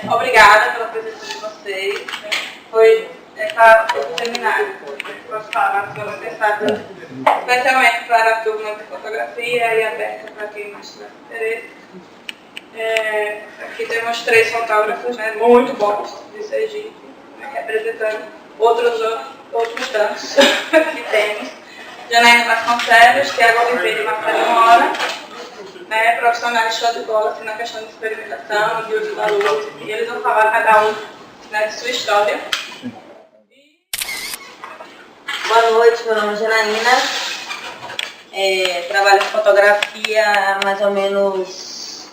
Obrigada pela presença de vocês. Foi o seminário para falar sobre a pensada, especialmente para a turma de fotografia e aberta para quem mais tiver interesse. Aqui temos 3 fotógrafos, né, muito bons de Sergipe, né, representando outros tantos que temos. Janaína Vasconcelos, Thiago Oliveira e Marcelo Mora, né, profissionais show de bola assim, na questão de experimentação, de uso da luz, e eles vão falar cada um, né, de sua história. Boa noite, meu nome é Janaína, trabalho com fotografia há mais ou menos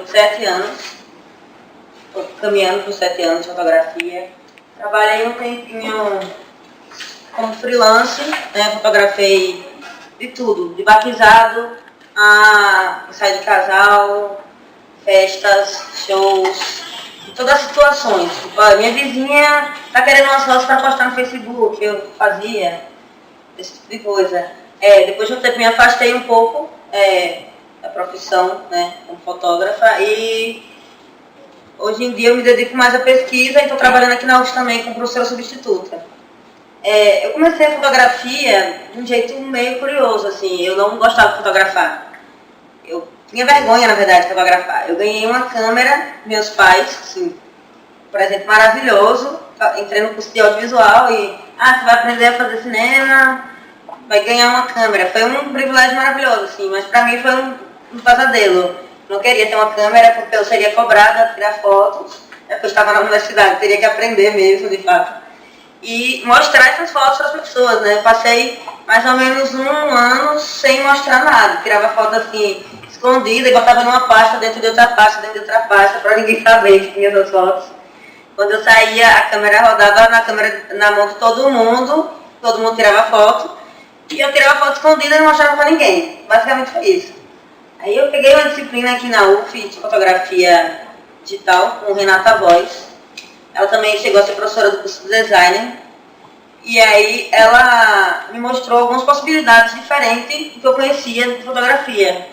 7 anos, estou caminhando por 7 anos de fotografia. Trabalhei um tempinho como freelance, né, fotografei de tudo, de batizado a sair de casal, festas, shows, todas as situações. Tipo, a minha vizinha tá querendo umas fotos para postar no Facebook, eu fazia esse tipo de coisa. Depois de um tempo me afastei um pouco da profissão, né, como fotógrafa, e hoje em dia eu me dedico mais à pesquisa e estou trabalhando aqui na UFS também como professora substituta. Eu comecei a fotografia de um jeito meio curioso, assim, eu não gostava de fotografar. Eu tinha vergonha, na verdade, de fotografar. Eu ganhei uma câmera, meus pais, assim, um presente maravilhoso. Entrei no curso de audiovisual e, você vai aprender a fazer cinema, vai ganhar uma câmera. Foi um privilégio maravilhoso, assim, mas pra mim foi um pesadelo. Não queria ter uma câmera porque eu seria cobrada a tirar fotos. Depois estava na universidade, teria que aprender mesmo, de fato. E mostrar essas fotos para as pessoas, né? Eu passei mais ou menos 1 ano sem mostrar nada. Tirava foto assim, escondida, e botava numa pasta dentro de outra pasta, para ninguém saber que tinha essas fotos. Quando eu saía, a câmera rodava na mão de todo mundo tirava foto, e eu tirava foto escondida e não mostrava para ninguém. Basicamente foi isso. Aí eu peguei uma disciplina aqui na UF de fotografia digital com Renata Voz. Ela também chegou a ser professora do curso de design. E aí ela me mostrou algumas possibilidades diferentes do que eu conhecia de fotografia.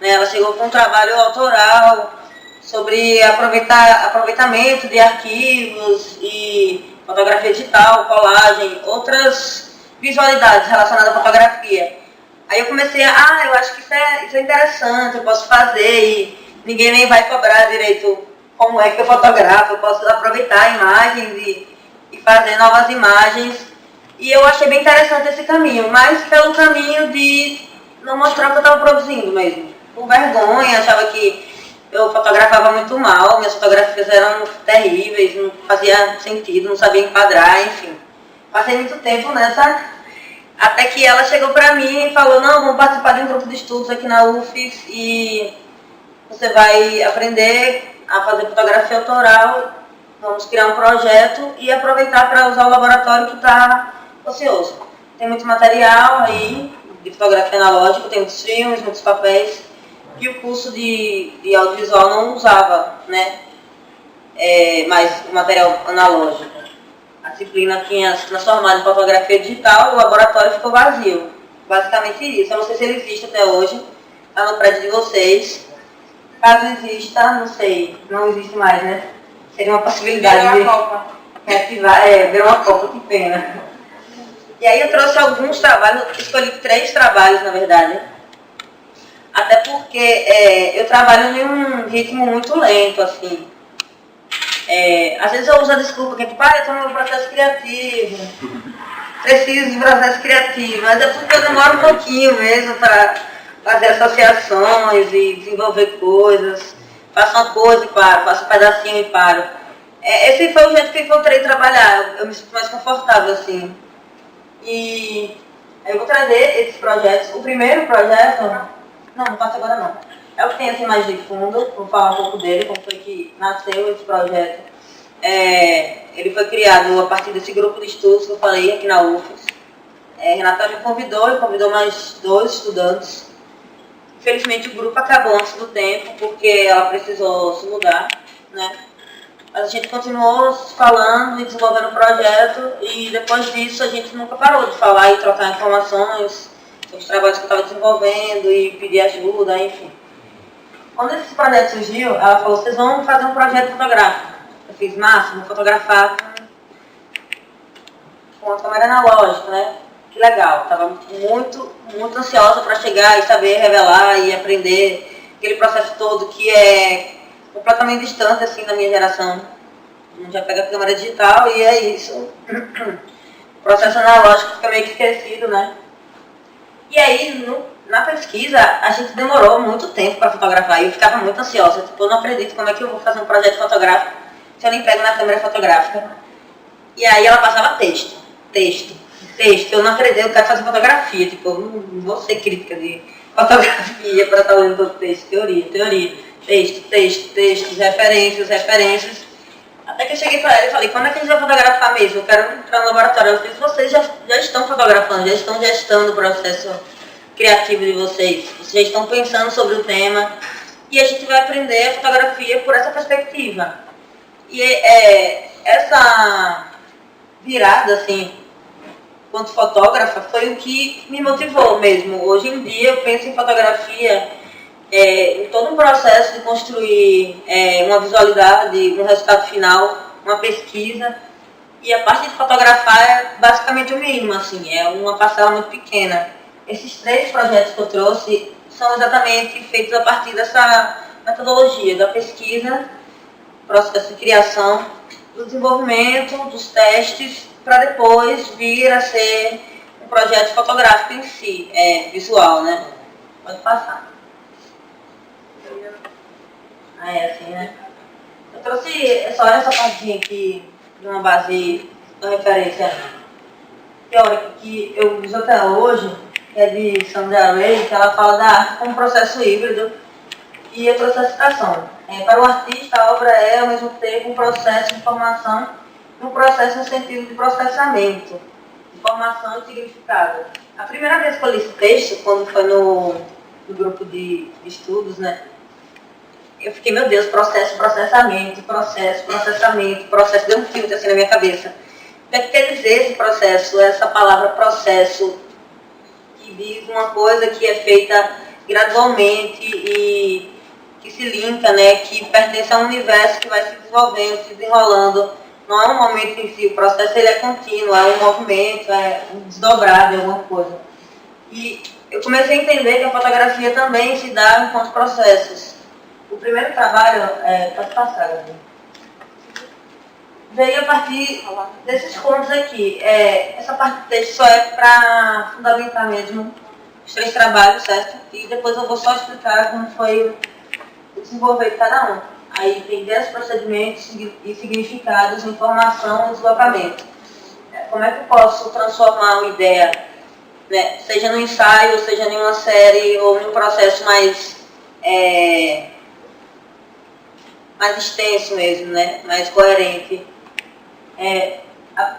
Ela chegou com um trabalho autoral sobre aproveitamento de arquivos e fotografia digital, colagem, outras visualidades relacionadas à fotografia. Aí eu comecei eu acho que isso é interessante, eu posso fazer e ninguém nem vai cobrar direito como é que eu fotografo, eu posso aproveitar imagens e fazer novas imagens. E eu achei bem interessante esse caminho, mas pelo caminho de não mostrar o que eu estava produzindo mesmo. Por vergonha, achava que eu fotografava muito mal, minhas fotografias eram terríveis, não fazia sentido, não sabia enquadrar, enfim. Passei muito tempo nessa, até que ela chegou para mim e falou, não, vamos participar de um grupo de estudos aqui na UFES e você vai aprender a fazer fotografia autoral, vamos criar um projeto e aproveitar para usar o laboratório que está ocioso. Tem muito material aí de fotografia analógica, tem muitos filmes, muitos papéis, que o curso de audiovisual não usava, né? Mais o material analógico. A disciplina tinha se transformado em fotografia digital, o laboratório ficou vazio. Basicamente isso. Eu não sei se ele existe até hoje, está no prédio de vocês. Caso exista, não sei, não existe mais, né? Seria uma possibilidade de reativar, ver uma copa, que pena. E aí eu trouxe alguns trabalhos, escolhi 3 trabalhos, na verdade. Até porque eu trabalho em um ritmo muito lento, assim. Às vezes eu uso a desculpa que eu estou no meu processo criativo, preciso de processo criativo, mas é porque eu demoro um pouquinho mesmo para fazer associações e desenvolver coisas. Faço uma coisa e paro, faço um pedacinho e paro. Esse foi o jeito que eu encontrei trabalhar, eu me sinto mais confortável assim. E eu vou trazer esses projetos. O primeiro projeto, não faço agora não. É o que tem essa imagem de fundo, vou falar um pouco dele, como foi que nasceu esse projeto. Ele foi criado a partir desse grupo de estudos que eu falei aqui na UFES. Renata me convidou e convidou mais 2 estudantes. Infelizmente o grupo acabou antes do tempo, porque ela precisou se mudar, né? Mas a gente continuou falando e desenvolvendo o projeto, e depois disso a gente nunca parou de falar e trocar informações sobre os trabalhos que eu estava desenvolvendo e pedir ajuda, enfim. Quando esse projeto surgiu, ela falou, vocês vão fazer um projeto fotográfico. Eu fiz, massa, vou fotografar com a câmera analógica, né? Que legal, estava muito ansiosa para chegar e saber revelar e aprender aquele processo todo que é completamente distante assim da minha geração. A gente já pega a câmera digital e é isso. O processo analógico fica meio que esquecido, né? E aí, na pesquisa, a gente demorou muito tempo para fotografar e eu ficava muito ansiosa. Tipo, eu não acredito como é que eu vou fazer um projeto fotográfico se eu nem pego na câmera fotográfica. E aí ela passava texto. Eu não acredito, eu quero fazer fotografia. Tipo, eu não vou ser crítica de fotografia para estar olhando todo texto. Teoria. Texto, referências. Até que eu cheguei para ela e falei, quando é que a gente vai fotografar mesmo? Eu quero entrar no laboratório. Eu disse, vocês já estão fotografando, já estão gestando o processo criativo de vocês. Vocês já estão pensando sobre o tema. E a gente vai aprender a fotografia por essa perspectiva. E essa virada, assim, quanto fotógrafa, foi o que me motivou mesmo. Hoje em dia eu penso em fotografia em todo um processo de construir uma visualidade, um resultado final, uma pesquisa. E a parte de fotografar é basicamente o mínimo, assim, é uma parcela muito pequena. Esses 3 projetos que eu trouxe são exatamente feitos a partir dessa metodologia da pesquisa, processo de criação, do desenvolvimento, dos testes, para depois vir a ser um projeto fotográfico em si, visual, né? Pode passar. Assim, né? Eu trouxe só essa partinha aqui de uma base de referência teórica que eu uso até hoje, que é de Sandra Ray, que ela fala da arte como processo híbrido, e eu trouxe a citação. Para o artista, a obra é, ao mesmo tempo, um processo de formação e um processo no sentido de processamento, de formação e significado. A primeira vez que eu li esse texto, quando foi no grupo de estudos, né, eu fiquei, meu Deus, processamento, deu um filtro assim na minha cabeça. O que é que quer dizer esse processo, essa palavra processo, que diz uma coisa que é feita gradualmente e que se linka, né, que pertence a um universo que vai se desenvolvendo, se desenrolando. Não é um momento em si, o processo ele é contínuo, é um movimento, é um desdobrar de alguma coisa. E eu comecei a entender que a fotografia também se dá enquanto processos. O primeiro trabalho, pode passar, Gabi, veio a partir desses pontos aqui. Essa parte do texto só é para fundamentar mesmo os 3 trabalhos, certo? E depois eu vou só explicar como foi o desenvolver de cada um. Aí tem 10 procedimentos e significados, informação e deslocamento. Como é que eu posso transformar uma ideia, né, seja no ensaio, seja em uma série ou em um processo mais extenso mesmo, né, mais coerente.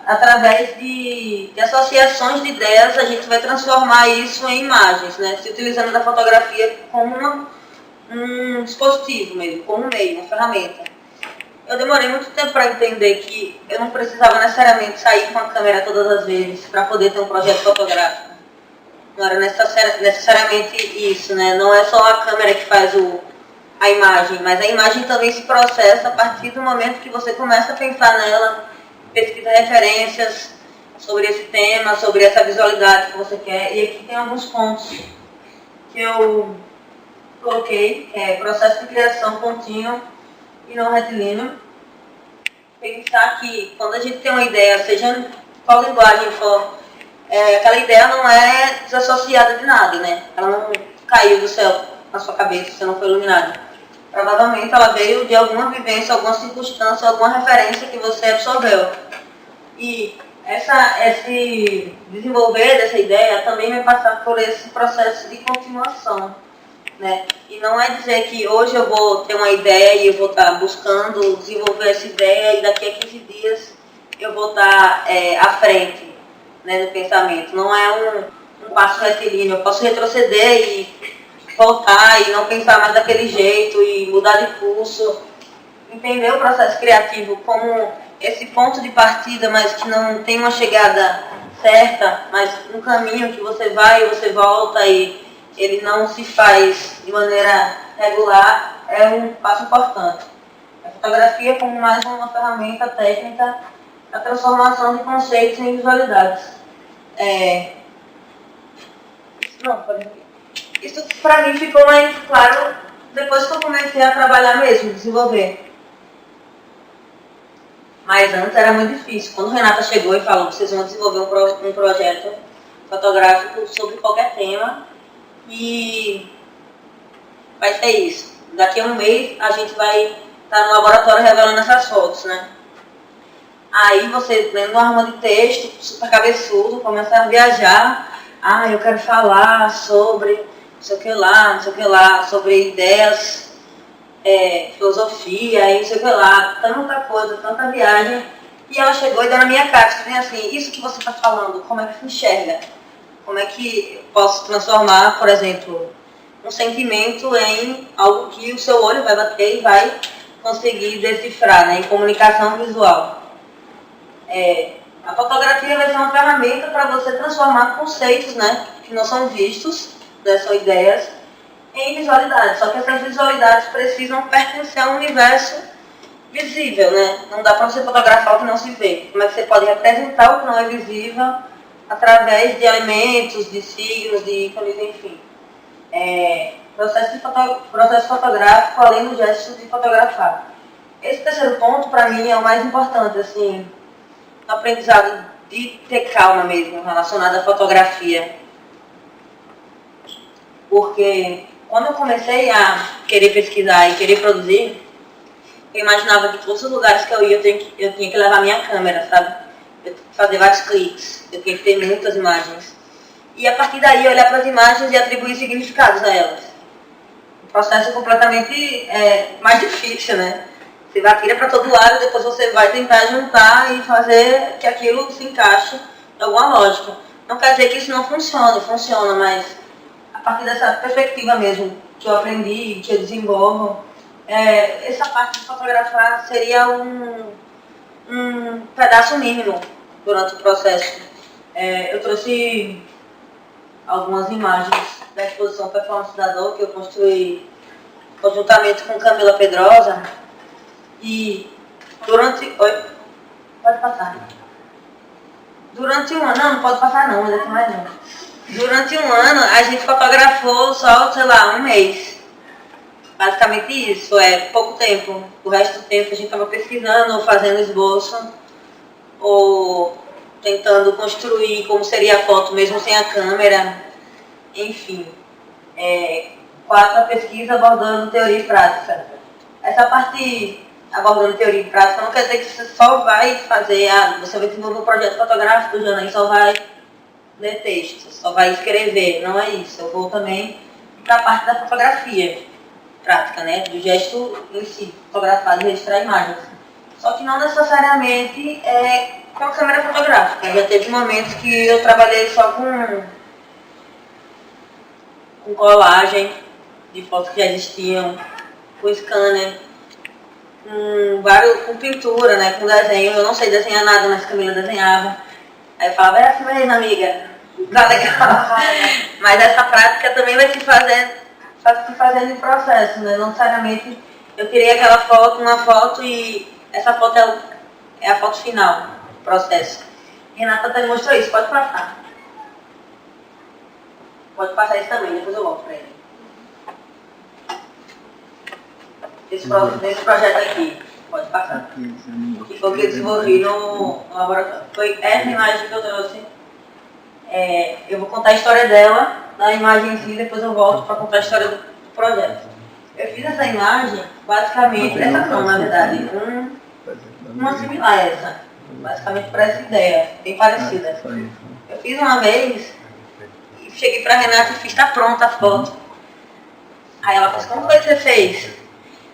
Através de associações de ideias, a gente vai transformar isso em imagens, né, se utilizando da fotografia como um dispositivo mesmo, como um meio, uma ferramenta. Eu demorei muito tempo para entender que eu não precisava necessariamente sair com a câmera todas as vezes para poder ter um projeto fotográfico. Não era necessariamente isso, né? Não é só a câmera que faz a imagem, mas a imagem também se processa a partir do momento que você começa a pensar nela, pesquisa referências sobre esse tema, sobre essa visualidade que você quer. E aqui tem alguns pontos que eu coloquei, processo de criação contínuo e não retilíneo. Pensar que quando a gente tem uma ideia, seja qual linguagem for, aquela ideia não é desassociada de nada, né? Ela não caiu do céu na sua cabeça, você não foi iluminado. Provavelmente ela veio de alguma vivência, alguma circunstância, alguma referência que você absorveu. E esse desenvolver dessa ideia também vai passar por esse processo de continuação, né? E não é dizer que hoje eu vou ter uma ideia e eu vou estar buscando desenvolver essa ideia e daqui a 15 dias eu vou estar à frente, né, no pensamento. Não é um passo retilíneo. Eu posso retroceder e voltar e não pensar mais daquele jeito e mudar de curso. Entender o processo criativo como esse ponto de partida, mas que não tem uma chegada certa, mas um caminho que você vai e você volta e ele não se faz de maneira regular, é um passo importante. A fotografia como mais uma ferramenta técnica para a transformação de conceitos em visualidades. Isso para mim ficou mais claro depois que eu comecei a trabalhar mesmo, desenvolver. Mas antes era muito difícil. Quando Renata chegou e falou que vocês vão desenvolver um projeto fotográfico sobre qualquer tema e vai ser isso. Daqui a um mês a gente vai estar no laboratório revelando essas fotos, né? Aí você, lendo uma arma de texto, super cabeçudo, começa a viajar. Eu quero falar sobre não sei o que lá, sobre ideias, filosofia, e não sei o que lá, tanta coisa, tanta viagem. E ela chegou e deu na minha cara, assim, isso que você está falando, como é que se enxerga? Como é que eu posso transformar, por exemplo, um sentimento em algo que o seu olho vai bater e vai conseguir decifrar, né, em comunicação visual. A fotografia vai ser uma ferramenta para você transformar conceitos, né, que não são vistos, né, são ideias, em visualidades. Só que essas visualidades precisam pertencer a um universo visível, né? Não dá para você fotografar o que não se vê. Como é que você pode representar o que não é visível através de elementos, de signos, de ícones, enfim. Processo fotográfico além do gesto de fotografar. Esse terceiro ponto, para mim, é o mais importante, assim, no aprendizado de ter calma mesmo, relacionado à fotografia. Porque quando eu comecei a querer pesquisar e querer produzir, eu imaginava que todos os lugares que eu ia, eu tinha que levar minha câmera, sabe? Eu tinha que fazer vários cliques, eu tinha que ter muitas imagens. E a partir daí olhar para as imagens e atribuir significados a elas. O processo é completamente mais difícil, né? Você vai tirar para todo lado, depois você vai tentar juntar e fazer que aquilo se encaixe em alguma lógica. Não quer dizer que isso não funcione, funciona, mas a partir dessa perspectiva mesmo que eu aprendi, que eu desenvolvo, essa parte de fotografar seria um pedaço mínimo durante o processo. Eu trouxe algumas imagens da exposição Performance da Dor que eu construí conjuntamente com Camila Pedrosa e durante... Oi? Pode passar. Durante um ano... Não pode passar não, ainda tem mais um. Durante um ano a gente fotografou só, sei lá, um mês. Basicamente isso, pouco tempo. O resto do tempo a gente estava pesquisando, ou fazendo esboço, ou tentando construir como seria a foto mesmo sem a câmera. Enfim, 4 a pesquisa abordando teoria e prática. Essa parte abordando teoria e prática não quer dizer que você só vai fazer, você vai desenvolver um projeto fotográfico, Jana, e só vai ler texto, só vai escrever. Não é isso. Eu vou também para a parte da fotografia prática, né, do gesto em si, fotografar e registrar imagens. Só que não necessariamente com a câmera fotográfica. Já teve momentos que eu trabalhei só com colagem de fotos que já existiam, com scanner, com pintura, né, com desenho. Eu não sei desenhar nada, mas Camila desenhava. Aí eu falava, assim mesmo, amiga, tá legal. Mas essa prática também vai se fazendo em processo, né? Não necessariamente eu tirei aquela foto, uma foto e essa foto é a foto final do processo. Renata até mostrou isso, pode passar. Pode passar isso também, depois eu volto para ele. Esse projeto aqui, pode passar. Que foi o que eu desenvolvi no laboratório. Foi essa imagem que eu trouxe. Eu vou contar a história dela na imagem em si, depois eu volto para contar a história do projeto. Eu fiz essa imagem, basicamente, essa não, na verdade, uma similar a essa, basicamente para essa ideia, bem parecida. Eu fiz uma vez, e cheguei para a Renata e fiz, tá pronta a foto. Aí ela falou, como foi que você fez?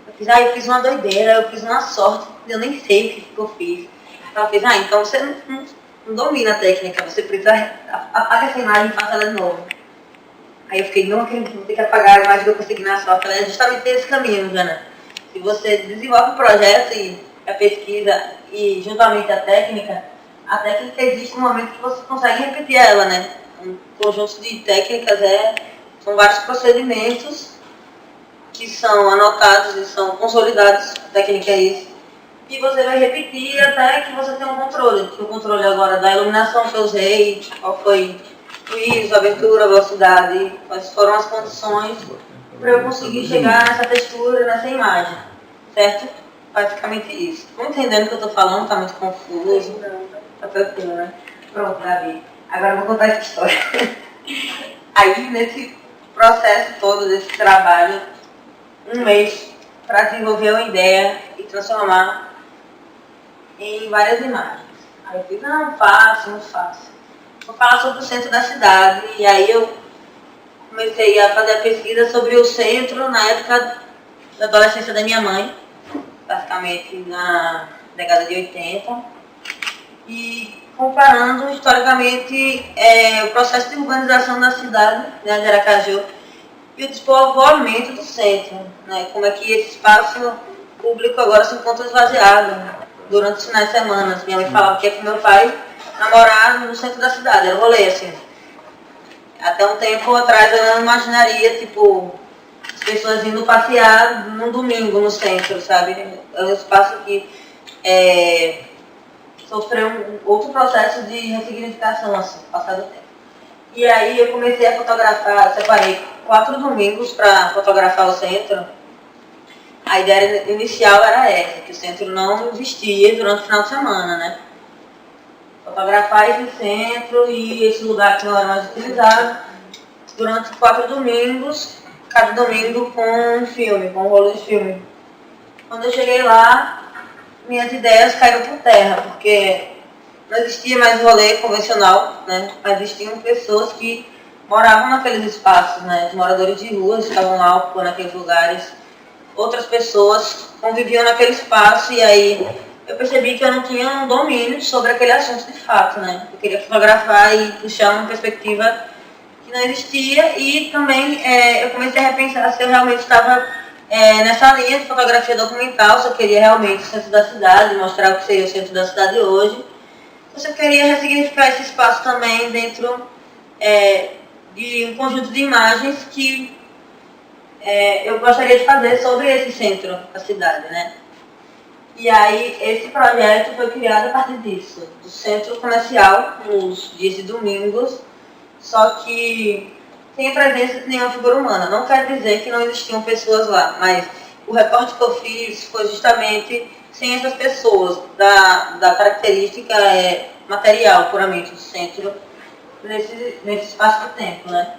Eu fiz uma doideira, eu fiz uma sorte, eu nem sei o que eu fiz. Ela fez, então você não domina a técnica, você precisa apagar essa imagem e faça ela de novo. Aí eu fiquei, não acredito, vou ter que apagar a imagem que eu consegui na sorte. Ela é justamente esse caminho, Jana. Se você desenvolve o projeto e a pesquisa e juntamente a técnica existe um momento que você consegue repetir ela, né? Um conjunto de técnicas são vários procedimentos que são anotados e são consolidados, a técnica é isso. E você vai repetir até que você tenha um controle. O controle agora da iluminação que eu usei, qual foi o ISO, a abertura, a velocidade, quais foram as condições para eu conseguir chegar nessa textura, nessa imagem, certo? Basicamente isso. Estão entendendo o que eu estou falando? Está muito confuso? Tá tranquilo, né? Pronto, Gabi. Agora eu vou contar essa história. Aí, nesse processo todo desse trabalho, um mês para desenvolver uma ideia e transformar em várias imagens. Aí eu fiz, não faço. Vou falar sobre o centro da cidade. E aí eu comecei a fazer a pesquisa sobre o centro na época da adolescência da minha mãe, basicamente na década de 80, e comparando historicamente o processo de urbanização da cidade, né, de Aracaju, e o despovoamento do centro, né, como é que esse espaço público agora se encontra esvaziado durante os finais de semana. Minha mãe falava que ia com meu pai namorar no centro da cidade, era um rolê assim. Até um tempo atrás eu não imaginaria, tipo, as pessoas indo passear num domingo no centro, sabe? É um espaço que sofreu outro processo de ressignificação, assim, passado o tempo. E aí eu comecei a fotografar, separei 4 domingos para fotografar o centro. A ideia inicial era essa, que o centro não existia durante o final de semana, né? Fotografar esse centro e esse lugar que não era mais utilizado durante 4 domingos, cada domingo com um filme, com um rolo de filme. Quando eu cheguei lá, minhas ideias caíram por terra, porque não existia mais rolê convencional, né? Existiam pessoas que moravam naqueles espaços, né? Os moradores de rua estavam lá ocupando aqueles lugares. Outras pessoas conviviam naquele espaço e aí eu percebi que eu não tinha um domínio sobre aquele assunto de fato, né? Eu queria fotografar e puxar uma perspectiva que não existia e também eu comecei a repensar se eu realmente estava nessa linha de fotografia documental, se eu queria realmente o centro da cidade, mostrar o que seria o centro da cidade hoje, ou se eu queria ressignificar esse espaço também dentro de um conjunto de imagens que eu gostaria de fazer sobre esse centro da cidade, né? E aí, esse projeto foi criado a partir disso, do centro comercial, nos dias de domingos, só que sem a presença de nenhuma figura humana. Não quer dizer que não existiam pessoas lá, mas o recorte que eu fiz foi justamente sem essas pessoas, da característica material, puramente, do centro, nesse espaço de tempo, né?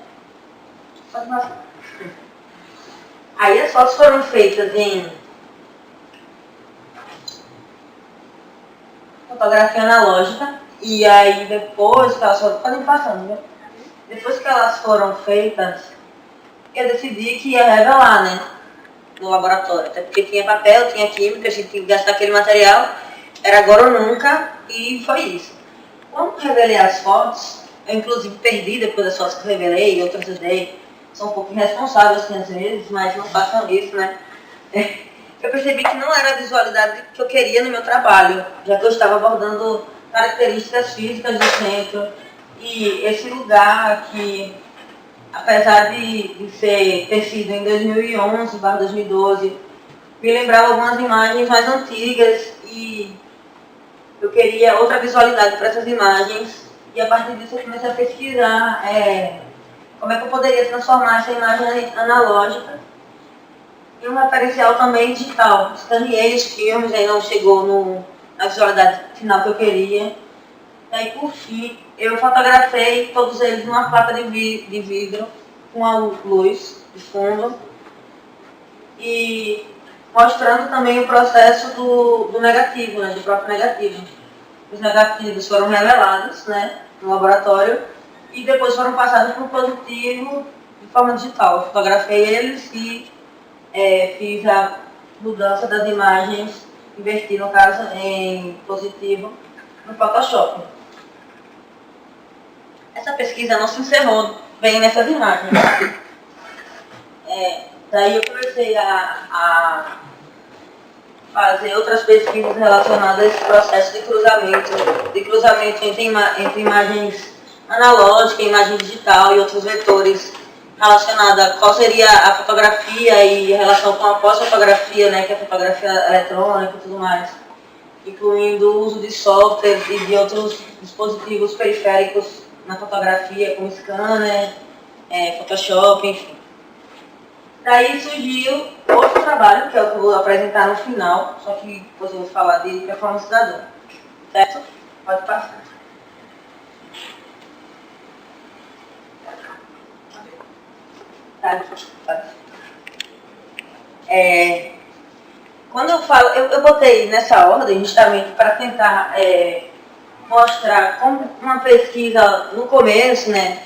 Aí as fotos foram feitas em fotografia analógica, e aí depois que elas foram, podem passando, né? Depois que elas foram feitas, eu decidi que ia revelar, né? No laboratório, até porque tinha papel, tinha química, a gente tinha que gastar aquele material, era agora ou nunca, e foi isso. Quando revelei as fotos, eu inclusive perdi depois das fotos que eu revelei, outras eu dei, são um pouco irresponsáveis assim, às vezes, mas não façam isso, né? Eu percebi que não era a visualidade que eu queria no meu trabalho, já que eu estava abordando características físicas do centro e esse lugar que, apesar de ter sido em 2011/2012, me lembrava algumas imagens mais antigas e eu queria outra visualidade para essas imagens e a partir disso eu comecei a pesquisar como é que eu poderia transformar essa imagem analógica em um referencial também digital. Escaneei os filmes, aí não chegou na visualidade final que eu queria. E aí, por fim, eu fotografei todos eles numa placa de vidro com a luz de fundo e mostrando também o processo do negativo, né, do próprio negativo. Os negativos foram revelados, né, no laboratório e depois foram passados para o positivo de forma digital. Eu fotografei eles e fiz a mudança das imagens, inverti no caso em positivo no Photoshop. Essa pesquisa não se encerrou bem nessas imagens. Daí eu comecei a fazer outras pesquisas relacionadas a esse processo de cruzamento entre imagens analógicas, imagem digital e outros vetores relacionada a qual seria a fotografia e a relação com a pós-fotografia, né, que é a fotografia eletrônica e tudo mais, incluindo o uso de softwares e de outros dispositivos periféricos na fotografia, como scanner, Photoshop, enfim. Daí surgiu outro trabalho, que é o que eu vou apresentar no final, só que depois eu vou falar de performance da dor. Certo? Pode passar. Quando eu falo, eu botei nessa ordem justamente para tentar mostrar como uma pesquisa no começo, né?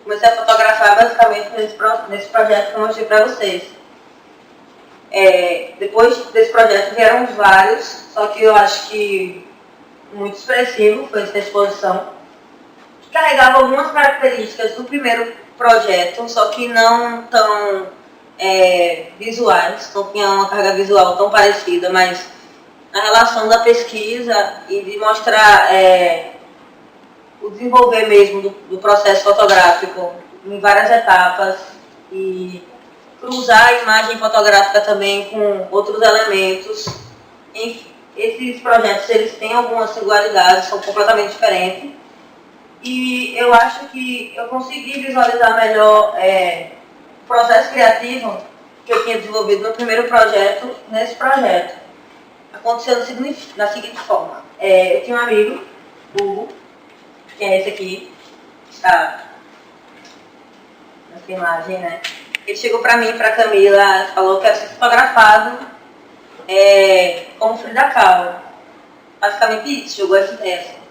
Comecei a fotografar basicamente nesse projeto que eu mostrei para vocês. Depois desse projeto vieram vários, só que eu acho que muito expressivo foi essa exposição, que carregava algumas características do primeiro projeto, só que não tão visuais, não tinha uma carga visual tão parecida, mas na relação da pesquisa e de mostrar o desenvolver mesmo do processo fotográfico em várias etapas e cruzar a imagem fotográfica também com outros elementos. Enfim, esses projetos eles têm algumas singularidades, são completamente diferentes. E eu acho que eu consegui visualizar melhor o processo criativo que eu tinha desenvolvido no primeiro projeto, nesse projeto. Aconteceu da seguinte forma. Eu tinha um amigo, Hugo, que é esse aqui, que está nessa imagem, né? Ele chegou para mim, para Camila, falou que ia ser fotografado como Frida Kahlo. Basicamente isso, jogou essa ideia.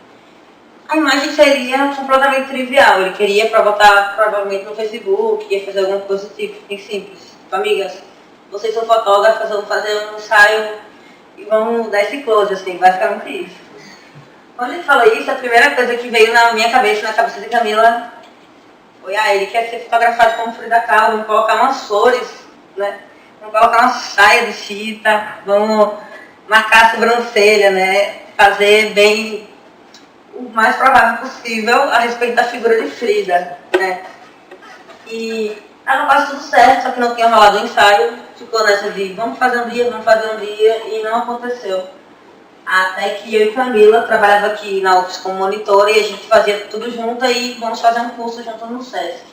A imagem seria completamente trivial, ele queria para botar provavelmente no Facebook, ia fazer alguma coisa tipo, bem simples. Tipo, amigas, vocês são fotógrafas, vamos fazer um ensaio e vamos dar esse close, assim, basicamente isso. Quando ele falou isso, a primeira coisa que veio na minha cabeça, na cabeça de Camila, foi, ele quer ser fotografado como Frida Kahlo, vamos colocar umas flores, né? Vamos colocar uma saia de fita, vamos marcar a sobrancelha, né? Fazer bem o mais provável possível a respeito da figura de Frida, né? E estava quase tudo certo, só que não tinha rolado o ensaio, ficou nessa de vamos fazer um dia, e não aconteceu. Até que eu e Camila trabalhava aqui na UFS como monitora e a gente fazia tudo junto e vamos fazer um curso junto no SESC.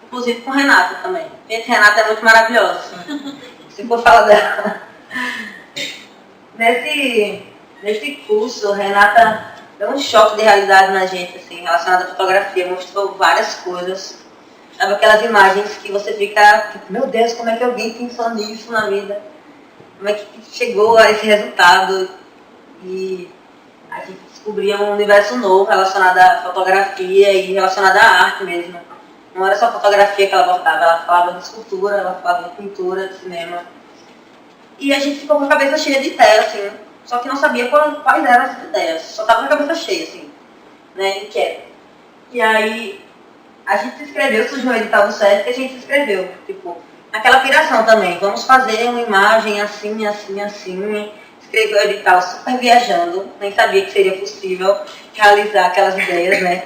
Inclusive com Renata também. Gente, Renata é muito maravilhosa. Se for falar dela. Nesse curso, Renata deu um choque de realidade na gente, assim, relacionado à fotografia, mostrou várias coisas. Sabe aquelas imagens que você fica, tipo, meu Deus, como é que alguém pensou nisso na vida? Como é que chegou a esse resultado? E a gente descobria um universo novo relacionado à fotografia e relacionado à arte mesmo. Não era só fotografia que ela abordava, ela falava de escultura, ela falava de pintura, de cinema. E a gente ficou com a cabeça cheia de ideias, assim, só que não sabia quais eram essas ideias, só estava com a cabeça cheia, assim, né, inquieta. E aí a gente se inscreveu, surgiu um edital do SESC e a gente se inscreveu, tipo, naquela piração também, vamos fazer uma imagem assim, assim, assim. Escreveu o edital super viajando, nem sabia que seria possível realizar aquelas ideias, né?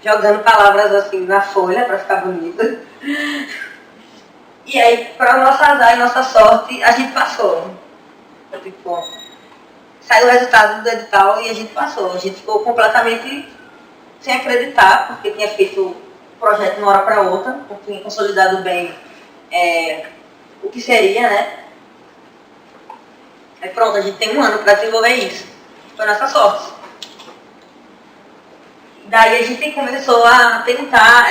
Jogando palavras assim na folha para ficar bonita. E aí, para nossa azar e nossa sorte, a gente passou. Tipo, saiu o resultado do edital e a gente passou. A gente ficou completamente sem acreditar, porque tinha feito o projeto de uma hora para outra, porque tinha consolidado bem o que seria, né? Aí pronto, a gente tem um ano para desenvolver isso. Foi nossa sorte. Daí a gente começou a tentar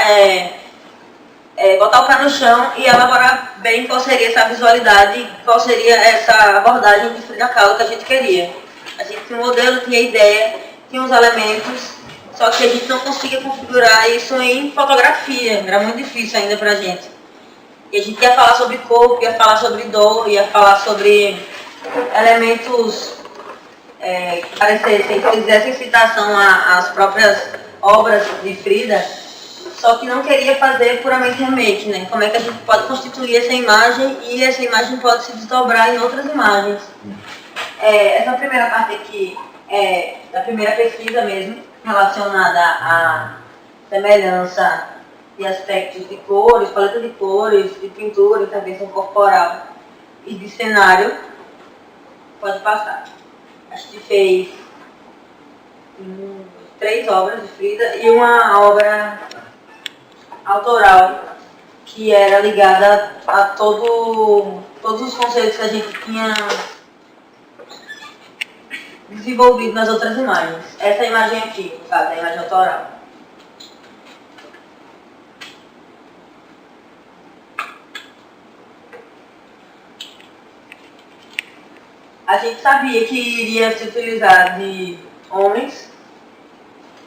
botar o pé no chão e elaborar bem qual seria essa visualidade, qual seria essa abordagem de Frida Kahlo que a gente queria. A gente tinha um modelo, tinha ideia, tinha uns elementos Só que a gente não conseguia configurar isso em fotografia, era muito difícil ainda pra gente. E a gente ia falar sobre corpo, ia falar sobre dor, ia falar sobre elementos que parecessem, que fizessem citação às próprias obras de Frida, só que não queria fazer puramente remake, né? Como é que a gente pode constituir essa imagem e essa imagem pode se desdobrar em outras imagens. Essa primeira parte aqui é da primeira pesquisa mesmo, relacionada à semelhança de aspectos de cores, paleta de cores, de pintura, intervenção corporal e de cenário. Pode passar. A gente fez 3 obras de Frida e uma obra autoral que era ligada a todos os conceitos que a gente tinha desenvolvido nas outras imagens. Essa imagem aqui, no caso, é a imagem autoral. A gente sabia que iria se utilizar de homens,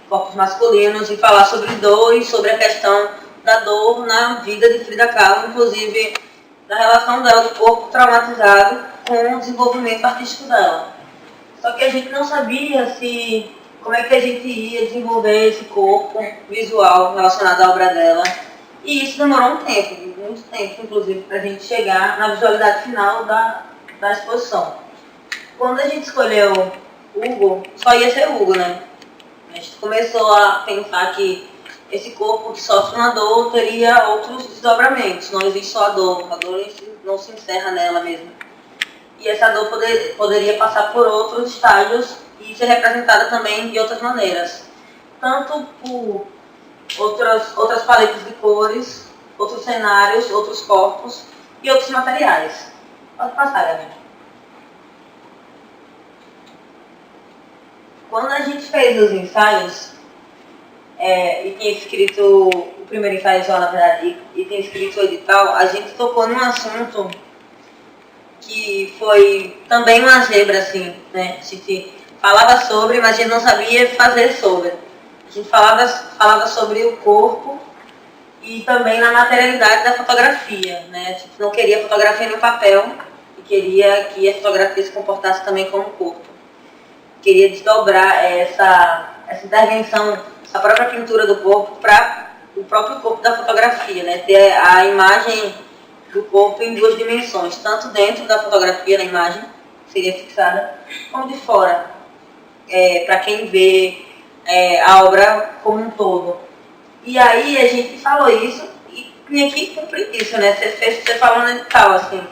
corpos masculinos, e falar sobre dor e sobre a questão da dor na vida de Frida Kahlo, inclusive da relação dela do corpo traumatizado com o desenvolvimento artístico dela. Só que a gente não sabia como é que a gente ia desenvolver esse corpo visual relacionado à obra dela. E isso demorou um tempo, muito tempo, inclusive, para a gente chegar na visualidade final da exposição. Quando a gente escolheu Hugo, só ia ser Hugo, né? A gente começou a pensar que esse corpo que sofre uma dor teria outros desdobramentos. Não existe só a dor não se encerra nela mesmo. E essa dor poderia passar por outros estágios e ser representada também de outras maneiras. Tanto por outras paletas de cores, outros cenários, outros corpos e outros materiais. Pode passar, Gabi. Quando a gente fez os ensaios, e tinha escrito o primeiro ensaio só, na verdade, e tinha escrito o edital, a gente tocou num assunto que foi também uma zebra, assim, né? A gente falava sobre, mas a gente não sabia fazer sobre. A gente falava sobre o corpo e também na materialidade da fotografia, né? A gente não queria fotografia no papel e queria que a fotografia se comportasse também como corpo. Queria desdobrar essa intervenção, essa própria pintura do corpo para o próprio corpo da fotografia, né? Ter a imagem do corpo em 2 dimensões, tanto dentro da fotografia, na imagem, que seria fixada, como de fora, para quem vê a obra como um todo. E aí a gente falou isso e tinha que cumprir isso, né? Você falou no edital, assim,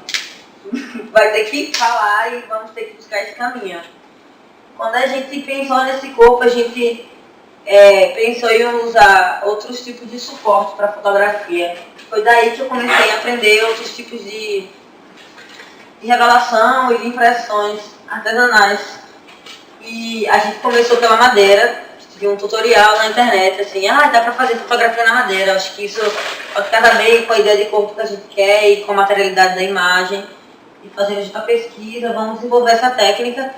vai ter que falar e vamos ter que buscar esse caminho. Quando a gente pensou nesse corpo, a gente pensou em usar outros tipos de suporte para fotografia. Foi daí que eu comecei a aprender outros tipos de revelação e de impressões artesanais. E a gente começou pela madeira, de um tutorial na internet, assim, dá para fazer fotografia na madeira. Acho que isso pode casar bem com a ideia de corpo que a gente quer e com a materialidade da imagem. E fazendo a pesquisa, vamos desenvolver essa técnica.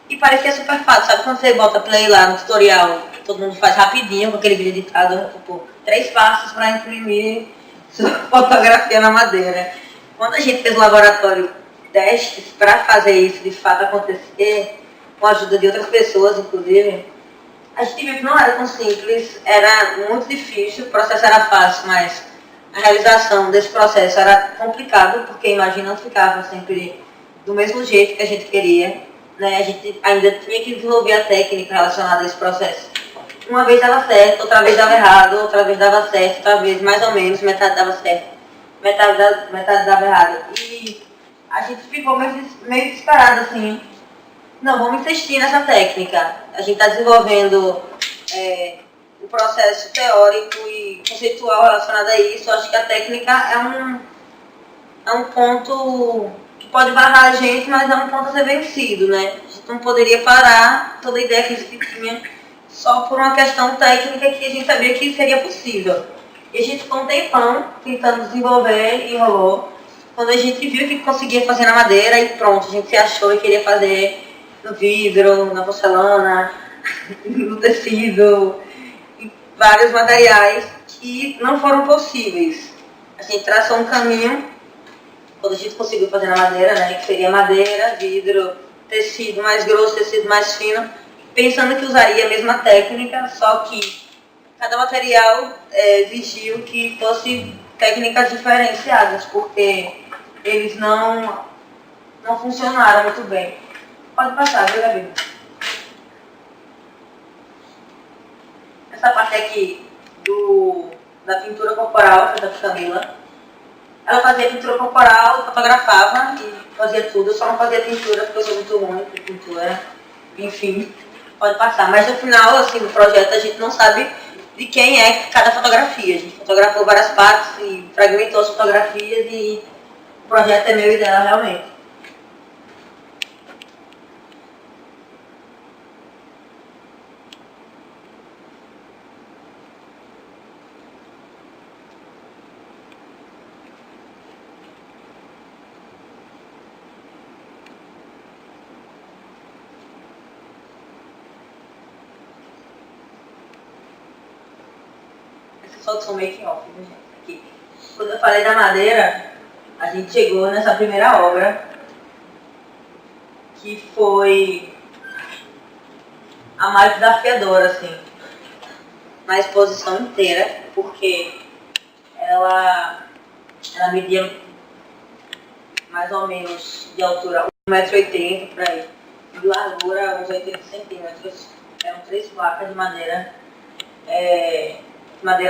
E parecia super fácil, sabe quando você bota play lá no tutorial, todo mundo faz rapidinho com aquele vídeo editado, tipo, 3 passos para imprimir sua fotografia na madeira. Quando a gente fez o laboratório testes para fazer isso de fato acontecer, com a ajuda de outras pessoas, inclusive, a gente viu que não era tão simples, era muito difícil, o processo era fácil, mas a realização desse processo era complicado, porque a imagem não ficava sempre do mesmo jeito que a gente queria. Né, a gente ainda tinha que desenvolver a técnica relacionada a esse processo. Uma vez dava certo, outra vez dava errado, outra vez dava certo, outra vez mais ou menos, metade dava certo, metade dava errado. E a gente ficou meio desesperado, assim, não, vamos insistir nessa técnica. A gente está desenvolvendo o processo teórico e conceitual relacionado a isso. Acho que a técnica é um ponto que pode barrar a gente, mas é um ponto a ser vencido, né? A gente não poderia parar toda a ideia que a gente tinha só por uma questão técnica que a gente sabia que seria possível. E a gente ficou um tempão tentando desenvolver e rolou. Quando a gente viu que conseguia fazer na madeira e pronto, a gente se achou e queria fazer no vidro, na porcelana, no tecido. vários materiais que não foram possíveis. A gente traçou um caminho, quando a gente conseguiu fazer na madeira, né, que seria madeira, vidro, tecido mais grosso, tecido mais fino, pensando que usaria a mesma técnica, só que cada material exigiu que fosse técnicas diferenciadas, porque eles não funcionaram muito bem. Pode passar, viu, Gabi? Essa parte aqui da pintura corporal, feita por Camila. Ela fazia pintura corporal, fotografava e fazia tudo. Eu só não fazia pintura porque eu sou muito ruim de pintura. Enfim, pode passar. Mas no final, assim, do projeto, a gente não sabe de quem é cada fotografia. A gente fotografou várias partes e fragmentou as fotografias e o projeto é meu e dela realmente. Só são making off, né, gente? Aqui. Quando eu falei da madeira, a gente chegou nessa primeira obra, que foi a mais desafiadora, assim, na exposição inteira, porque ela media mais ou menos de altura 1,80 m por aí, e de largura uns 80 centímetros. Eram 3 placas de madeira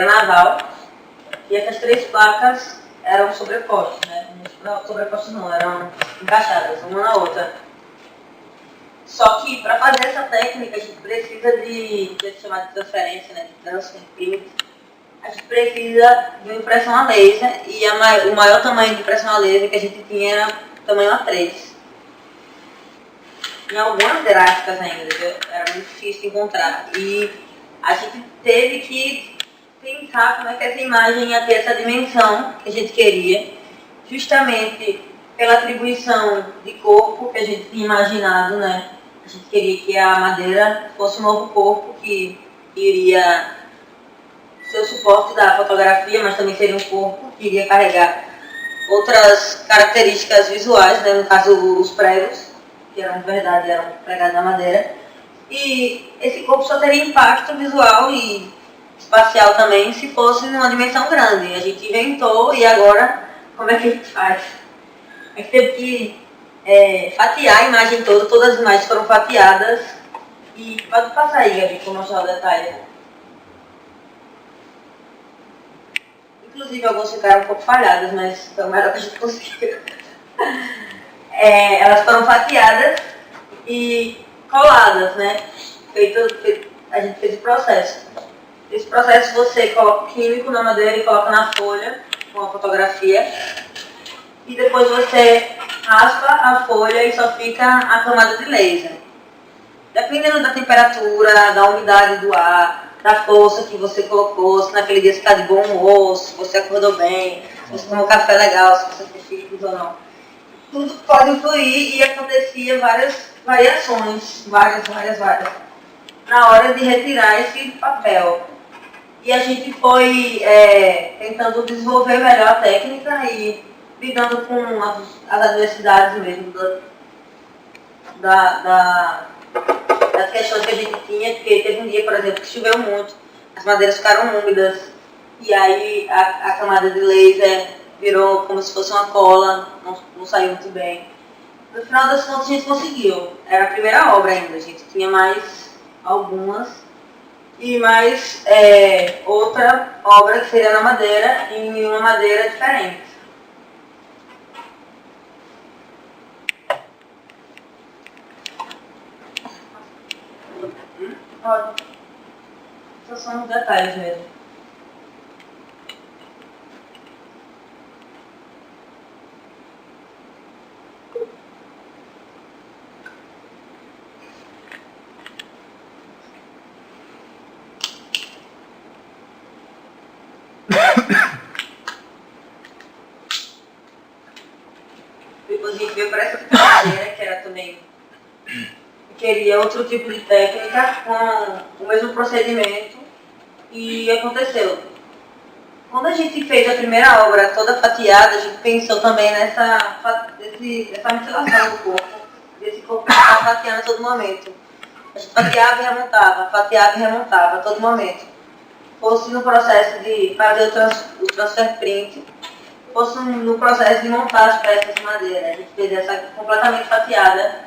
naval, e essas 3 placas eram sobrepostas, né? Não, sobrepostas não, eram encaixadas uma na outra. Só que para fazer essa técnica a gente precisa de chamar de transferência, né? De transfer print. A gente precisa de uma impressão a laser, e o maior tamanho de impressão a laser que a gente tinha era tamanho A3. Em algumas gráficas ainda, era muito difícil de encontrar. E a gente teve que pensar como é que essa imagem ia ter essa dimensão que a gente queria, justamente pela atribuição de corpo que a gente tinha imaginado, né? A gente queria que a madeira fosse um novo corpo que iria ser o suporte da fotografia, mas também seria um corpo que iria carregar outras características visuais, né? No caso os pregos, que eram de verdade, eram pregados na madeira. E esse corpo só teria impacto visual e espacial também se fosse numa dimensão grande. A gente inventou, e agora como é que a gente faz? A gente teve que fatiar a imagem toda, todas as imagens foram fatiadas. E pode passar aí, Gabi, para mostrar o detalhe. Inclusive algumas ficaram um pouco falhadas, mas foi o melhor que a gente conseguiu. Elas foram fatiadas e coladas, né? A gente fez o processo. Esse processo você coloca o químico na madeira e coloca na folha com a fotografia. E depois você raspa a folha e só fica a camada de laser. Dependendo da temperatura, da umidade do ar, da força que você colocou, se naquele dia você está de bom humor, se você acordou bem, se você tomou café legal, se você fez fitness ou não. Tudo pode influir, e acontecia várias variações, várias, na hora de retirar esse papel. E a gente foi tentando desenvolver melhor a técnica e lidando com as adversidades mesmo das questões que a gente tinha, porque teve um dia, por exemplo, que choveu muito, as madeiras ficaram úmidas, e aí a camada de laser virou como se fosse uma cola, não saiu muito bem. No final das contas a gente conseguiu. Era a primeira obra ainda, a gente tinha mais algumas, e mais outra obra que seria na madeira, em uma madeira diferente. Olha, só são os detalhes mesmo. Depois a gente veio para essa madeira, que era também... queria outro tipo de técnica com o mesmo procedimento, E aconteceu. Quando a gente fez a primeira obra toda fatiada, a gente pensou também nessa mutilação do corpo, desse corpo que estava fatiando a todo momento. A gente fatiava e remontava a todo momento. Fosse no processo de fazer o transfer print, fosse no processo de montar as peças de madeira. A gente fez essa completamente fatiada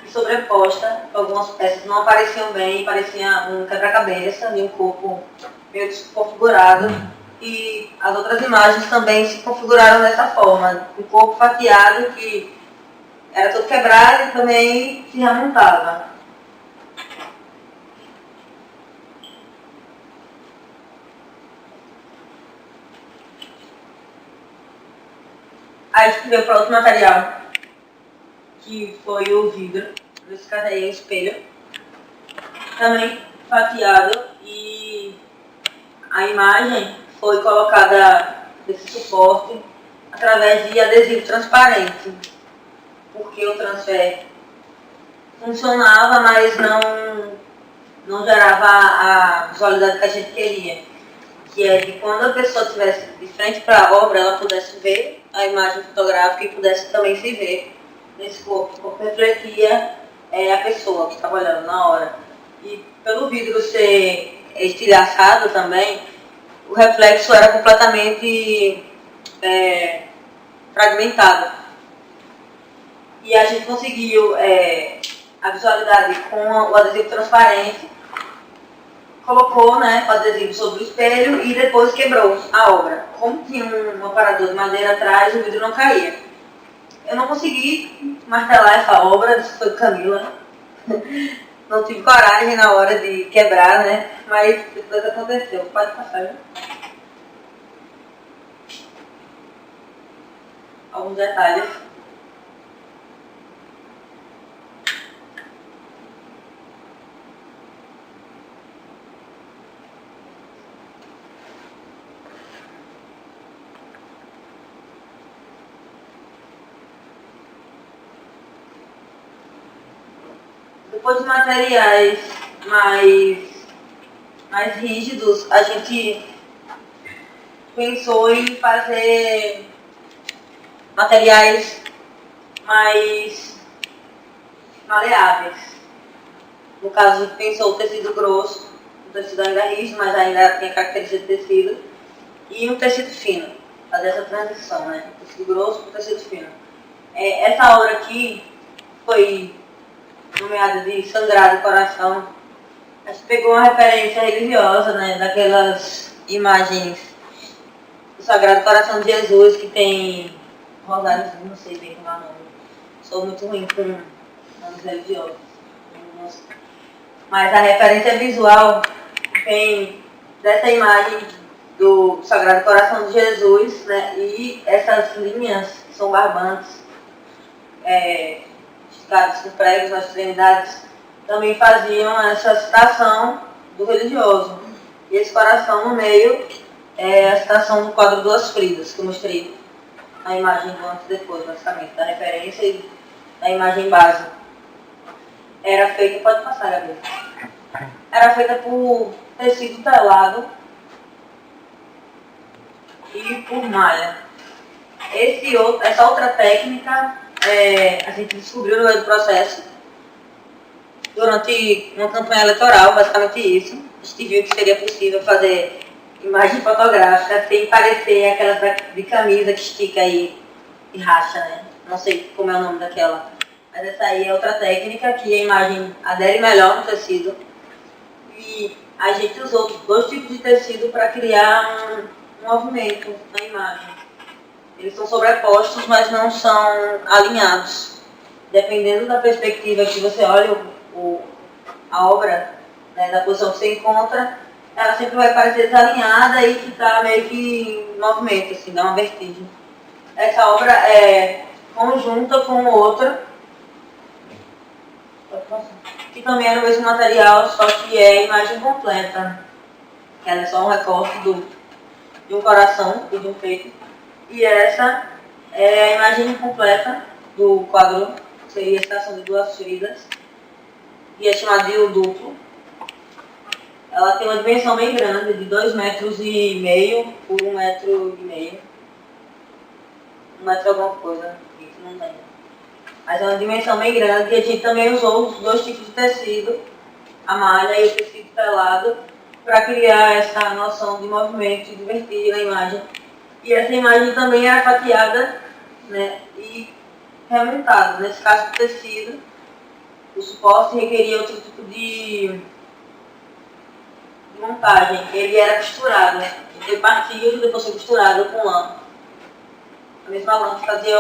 e sobreposta. Algumas peças não apareciam bem, parecia um quebra-cabeça de um corpo meio desconfigurado. E as outras imagens também se configuraram dessa forma. O corpo fatiado que era todo quebrado e também se remontava. Aí a gente veio para outro material, que foi o vidro. Nesse caso aí é o espelho. Também fatiado, e a imagem foi colocada nesse suporte através de adesivo transparente, porque o transfer funcionava, mas não gerava a visualidade que a gente queria, que é de quando a pessoa estivesse de frente para a obra, ela pudesse ver a imagem fotográfica e pudesse também se ver nesse corpo. O corpo refletia a pessoa que estava olhando na hora. E pelo vidro ser estilhaçado também, o reflexo era completamente fragmentado. E a gente conseguiu a visualidade com o adesivo transparente, colocou, né, o adesivo sobre o espelho e depois quebrou a obra. Como tinha um aparador de madeira atrás, o vidro não caía. Eu não consegui martelar essa obra, isso foi Camila. Não tive coragem na hora de quebrar, né? Mas depois aconteceu. Pode passar, né? Alguns detalhes. Depois de materiais mais rígidos, a gente pensou em fazer materiais mais maleáveis. No caso, a gente pensou o tecido grosso, o tecido ainda rígido, mas ainda tem característica de tecido, e um tecido fino, fazer essa transição, né? O tecido grosso para o tecido fino. Essa obra aqui foi nomeada de Sagrado Coração. A gente pegou uma referência religiosa, né, daquelas imagens do Sagrado Coração de Jesus que tem rosários, não sei bem como é o nome. Sou muito ruim com nomes religiosos. Mas a referência visual tem dessa imagem do Sagrado Coração de Jesus, né, e essas linhas que são barbantes, com pregos nas extremidades, também faziam essa citação do religioso. E esse coração no meio é a citação do quadro Duas Fridas, que eu mostrei na imagem do antes e depois, basicamente, da referência e da imagem base. Era feita, pode passar, Gabriel. Era feita por tecido telado e por malha. Essa outra técnica a gente descobriu no meio do processo, durante uma campanha eleitoral, basicamente isso. A gente viu que seria possível fazer imagem fotográfica sem parecer aquela de camisa que estica aí e racha, né? Não sei como é o nome daquela. Mas essa aí é outra técnica que a imagem adere melhor no tecido. E a gente usou 2 tipos de tecido para criar um movimento na imagem. Eles são sobrepostos, mas não são alinhados. Dependendo da perspectiva que você olha a obra, né, da posição que você encontra, ela sempre vai parecer desalinhada e ficar meio que em movimento, assim, dá uma vertigem. Essa obra é conjunta com outra, que também é no mesmo material, só que é imagem completa. Ela é só um recorte de um coração e de um peito. E essa é a imagem completa do quadro, que seria a estação de Duas Fridas, e é chamado de O Duplo. Ela tem uma dimensão bem grande, de 2,5 metros por 1,5 metro. 1 metro alguma coisa, isso não lembro. Mas é uma dimensão bem grande e a gente também usou os dois tipos de tecido, a malha e o tecido telado, para criar essa noção de movimento e de vertigem na imagem. E essa imagem também era fatiada, né, e remontada. Nesse caso do tecido, o suporte requeria outro tipo de montagem. Ele era costurado, né? Ele partia e depois foi costurado com lã. A mesma lã que fazia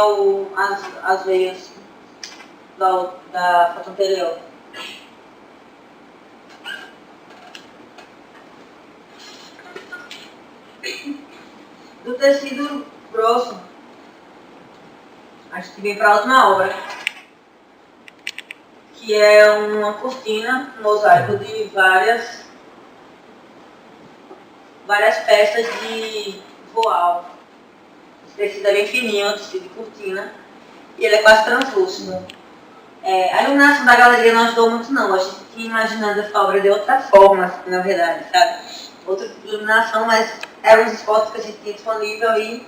as veias da foto anterior. Do tecido grosso, acho que vem para a última obra, que é uma cortina, um mosaico de várias peças de voal. Esse tecido é bem fininho, o tecido de cortina, e ele é quase translúcido. A iluminação da galeria não ajudou muito não, a gente tinha imaginado essa obra de outra forma, na verdade, sabe? Outra tipo de iluminação, mas eram os spots que a gente tinha disponível e,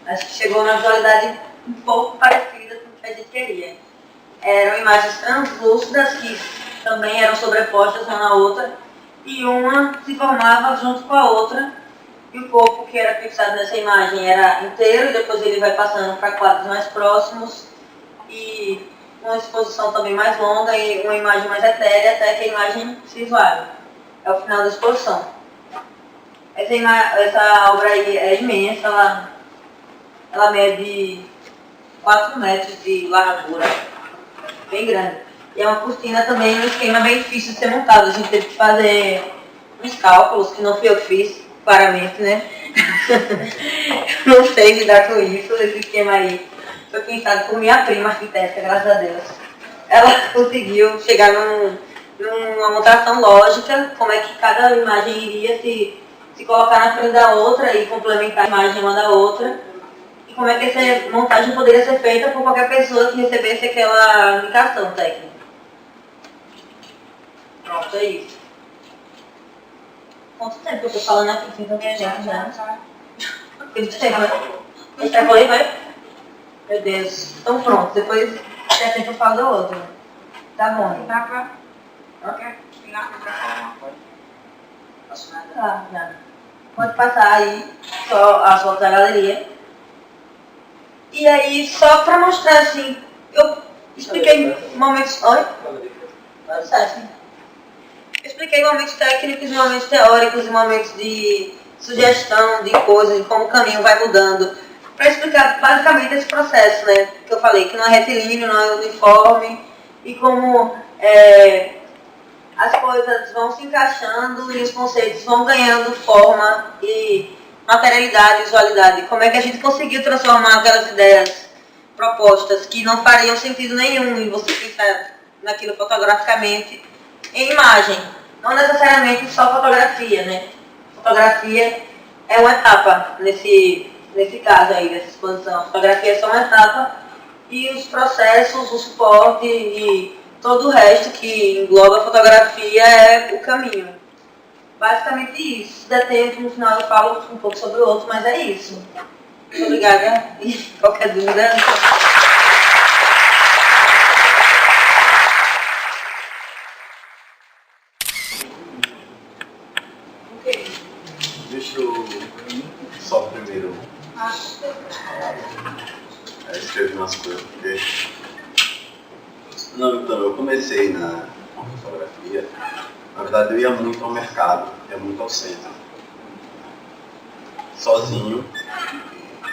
acho que chegou na visualidade um pouco parecida com o que a gente queria. Eram imagens translúcidas que também eram sobrepostas uma na outra e uma se formava junto com a outra e o corpo que era fixado nessa imagem era inteiro e depois ele vai passando para quadros mais próximos e uma exposição também mais longa e uma imagem mais etérea até que a imagem se esvai. É o final da exposição. Essa obra aí é imensa, ela mede 4 metros de largura, bem grande. E é uma cortina também, um esquema bem difícil de ser montado. A gente teve que fazer uns cálculos, que não fui eu que fiz, claramente, né? Não sei lidar com isso, esse esquema aí. Foi pensado por minha prima arquiteta, graças a Deus. Ela conseguiu chegar numa montação lógica, como é que cada imagem iria se colocar na frente da outra e complementar a imagem uma da outra. E como é que essa montagem poderia ser feita por qualquer pessoa que recebesse aquela indicação técnica. Pronto, é isso. Quanto tempo eu tô falando aqui? Fiz a minha gente já. Muito tempo, né? Eu já falei, vai? Meu Deus. Então pronto, depois de tempo eu falo da outra. Tá bom. Dá pra... Final, pra falar uma coisa? Posso mandar, já. Pode passar aí só as fotos da galeria. E aí, só pra mostrar assim, eu expliquei momentos... Oi? Pode ser, assim. Eu expliquei momentos técnicos, momentos teóricos e momentos de sugestão de coisas, de como o caminho vai mudando. Para explicar basicamente esse processo, né? Que eu falei, que não é retilíneo, não é uniforme, e como as coisas vão se encaixando e os conceitos vão ganhando forma e materialidade, visualidade. Como é que a gente conseguiu transformar aquelas ideias propostas que não fariam sentido nenhum em você pensar naquilo fotograficamente em imagem. Não necessariamente só fotografia, né? Fotografia é uma etapa nesse caso aí, dessa exposição. A fotografia é só uma etapa e os processos, o suporte e todo o resto que engloba a fotografia é o caminho. Basicamente isso. Se der tempo, no final eu falo um pouco sobre o outro, mas é isso. Muito obrigada e qualquer dúvida... Deixa eu só primeiro escrever umas coisas, porque... Não, então, eu comecei na fotografia, na verdade eu ia muito ao mercado, ia muito ao centro, sozinho,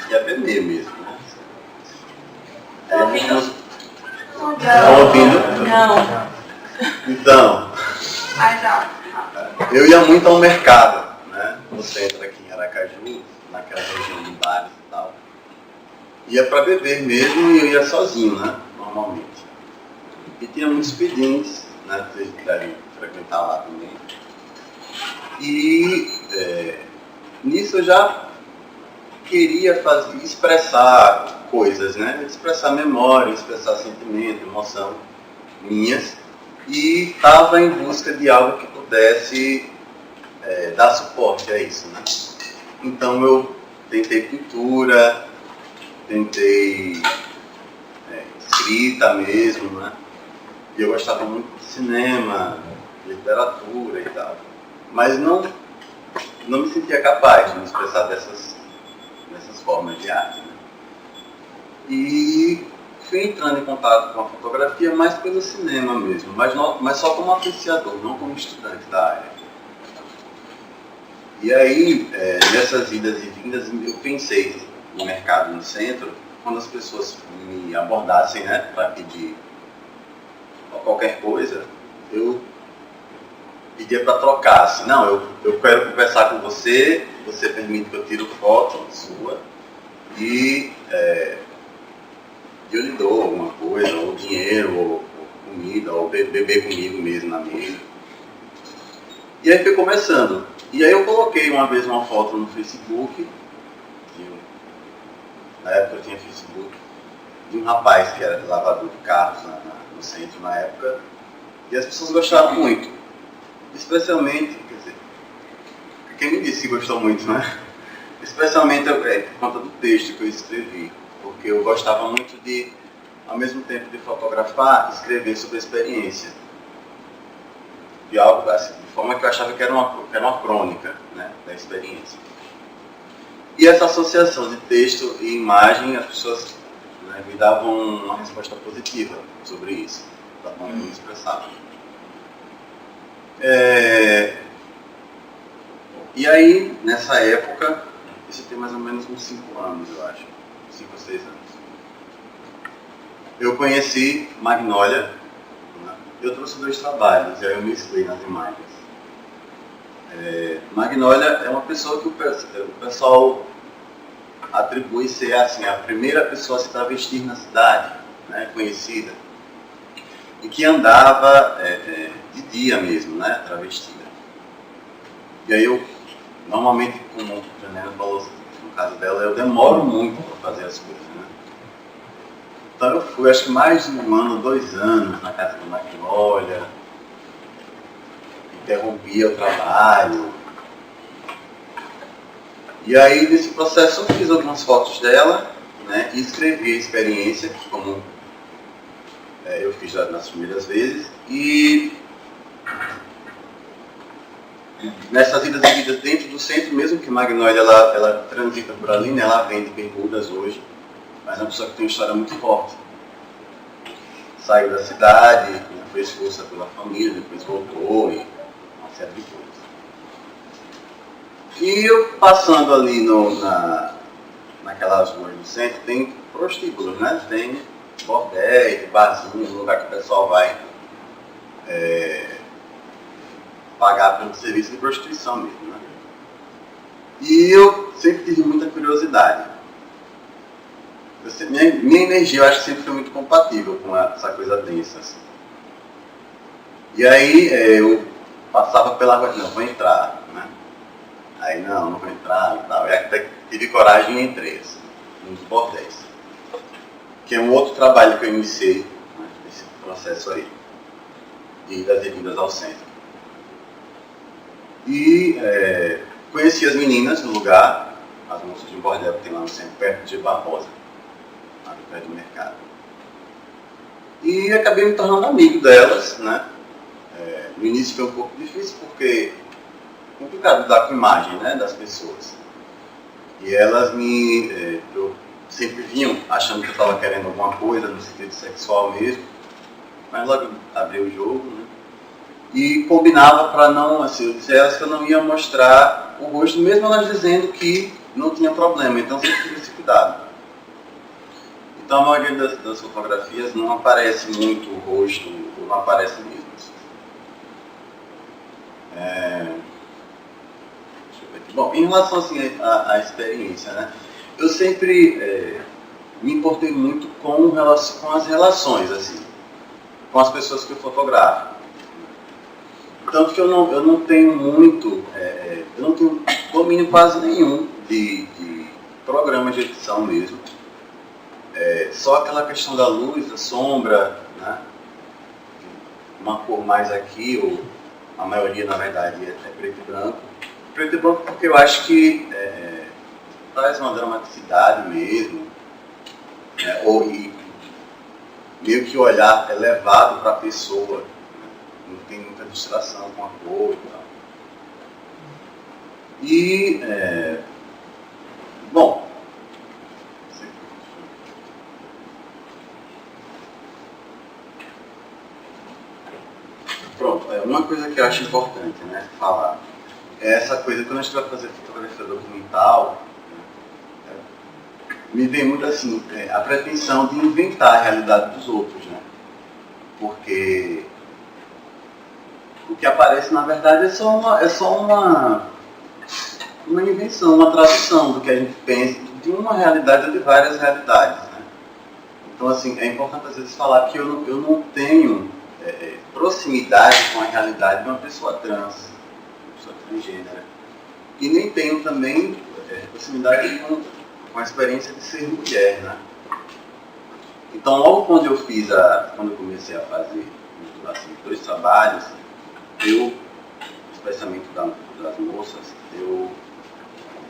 e a beber mesmo, né? Tá ouvindo? Tá ouvindo? Não. Então, Mais alto. eu ia muito ao mercado, né? No centro aqui em Aracaju, naquela região de bares e tal. Ia para beber mesmo e eu ia sozinho, né? Normalmente. E tinha muitos pedintes, né? Vocês devem frequentar lá também. E nisso eu já queria expressar coisas, né? Expressar memória, expressar sentimento, emoção minhas. e estava em busca de algo que pudesse dar suporte a isso, né? Então eu tentei pintura, tentei escrita mesmo, né? E eu gostava muito de cinema, literatura e tal. Mas não me sentia capaz de me expressar dessas formas de arte, né? E fui entrando em contato com a fotografia mais pelo cinema mesmo, mas só como apreciador, não como estudante da área. E aí, nessas idas e vindas, eu pensei no mercado no centro, quando as pessoas me abordassem, né, para pedir qualquer coisa, eu pedia para trocar, assim, não, eu quero conversar com você, você permite que eu tire foto sua e eu lhe dou alguma coisa, ou dinheiro, ou comida, ou beber comigo mesmo na mesa. E aí foi começando. E aí eu coloquei uma vez uma foto no Facebook, na época eu tinha Facebook, de um rapaz que era lavador de carros no centro na época, e as pessoas gostaram muito. Especialmente, quer dizer, quem me disse que gostou muito, né? Especialmente por conta do texto que eu escrevi, porque eu gostava muito de, ao mesmo tempo de fotografar, escrever sobre a experiência. De algo assim, de forma que eu achava que era uma crônica, né, da experiência. E essa associação de texto e imagem, as pessoas, né, me davam uma resposta positiva sobre isso, da forma que eu me expressava. E aí, nessa época, isso tem mais ou menos uns 5 anos, eu acho, 5 ou 6 anos, eu conheci Magnólia. Eu trouxe 2 trabalhos, e aí eu mesclei nas imagens. Magnólia é uma pessoa que o pessoal atribui ser assim, a primeira pessoa a se travestir na cidade, né, conhecida, e que andava de dia mesmo, né, travestida. E aí eu, normalmente, como a Janela falou, no caso dela, eu demoro muito para fazer as coisas, né? Então eu fui, acho que mais de 1 ano, 2 anos na casa do Magnólia, interrompia o trabalho. E aí, nesse processo, eu fiz algumas fotos dela, né, e escrevi a experiência, como eu fiz nas primeiras vezes. E nessas idas e vindas dentro do centro, mesmo que Magnólia ela transita por ali, né, ela vende bermudas hoje, mas é uma pessoa que tem uma história muito forte. Saiu da cidade, foi expulsa pela família, depois voltou e uma série de coisas. E eu passando ali naquelas ruas do centro, tem prostíbulos, né? Tem bordéis, barzinhos, um lugar que o pessoal vai pagar pelo serviço de prostituição mesmo, né? E eu sempre tive muita curiosidade. Minha energia, eu acho que sempre foi muito compatível com essa coisa densa, assim. E aí eu passava pela rua, não, vou entrar, né? Aí não vou entrar e tal. E até tive coragem e entrei, assim, nos bordéis. Que é um outro trabalho que eu iniciei, né, nesse processo aí, de idas e vindas ao centro. E conheci as meninas no lugar, as moças de um bordel que tem lá no centro, perto de Barbosa, lá perto do mercado. E acabei me tornando amigo delas, né? No início foi um pouco difícil, porque é complicado lidar com a imagem, né, das pessoas. E elas eu sempre vinham achando que eu estava querendo alguma coisa no sentido sexual mesmo, mas logo abri o jogo, né? E combinava para não, assim, eu disse a elas que eu não ia mostrar o rosto, mesmo elas dizendo que não tinha problema, então sempre tive esse cuidado. Então a maioria das fotografias não aparece muito o rosto, ou não aparece mesmo. Bom, em relação assim, à experiência, né? Eu sempre me importei muito com as relações, assim, com as pessoas que eu fotografo. Tanto que eu não tenho muito, eu não tenho domínio quase nenhum de programas de edição mesmo. Só aquela questão da luz, da sombra, né? uma cor mais aqui, ou a maioria na verdade é preto e branco. Preto e branco porque eu acho que traz uma dramaticidade mesmo, né? Meio que o olhar é levado para a pessoa, né? Não tem muita distração com a cor e tal. E, bom, pronto, uma coisa que eu acho importante, né, falar, é essa coisa, quando a gente vai fazer fotografia documental, me vem muito assim, a pretensão de inventar a realidade dos outros, né, porque o que aparece na verdade é só uma invenção, uma tradução do que a gente pensa, de uma realidade ou de várias realidades, né. Então assim, é importante às vezes falar que eu não tenho proximidade com a realidade de uma pessoa trans, uma pessoa transgênera. E nem tenho também proximidade com a experiência de ser mulher, né? Então, logo quando eu comecei a fazer assim, 2 trabalhos, especialmente das moças,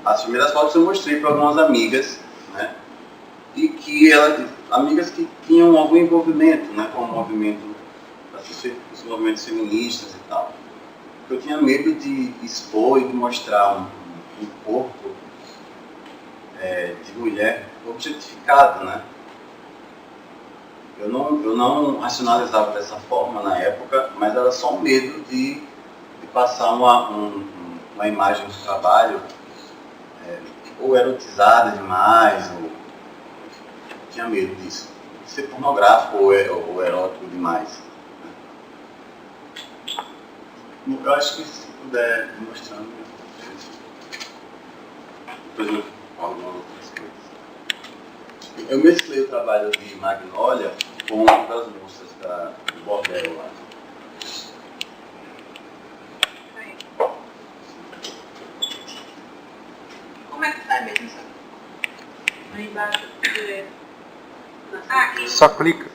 as primeiras fotos eu mostrei para algumas amigas, né? E que amigas que tinham algum envolvimento, né, com o movimento, os movimentos feministas e tal. Eu tinha medo de expor e de mostrar um corpo de mulher objetificado, né? Eu não racionalizava dessa forma na época, mas era só um medo de passar uma imagem do trabalho ou erotizada demais, ou tinha medo disso, de ser pornográfico ou erótico demais. Eu acho que se puder ir mostrando, depois eu falo outras coisas. Eu mesclei o trabalho de Magnólia com uma das moças do bordel lá. Como é que tá mesmo, sabe? Aí embaixo, direito. Aqui. Só clica.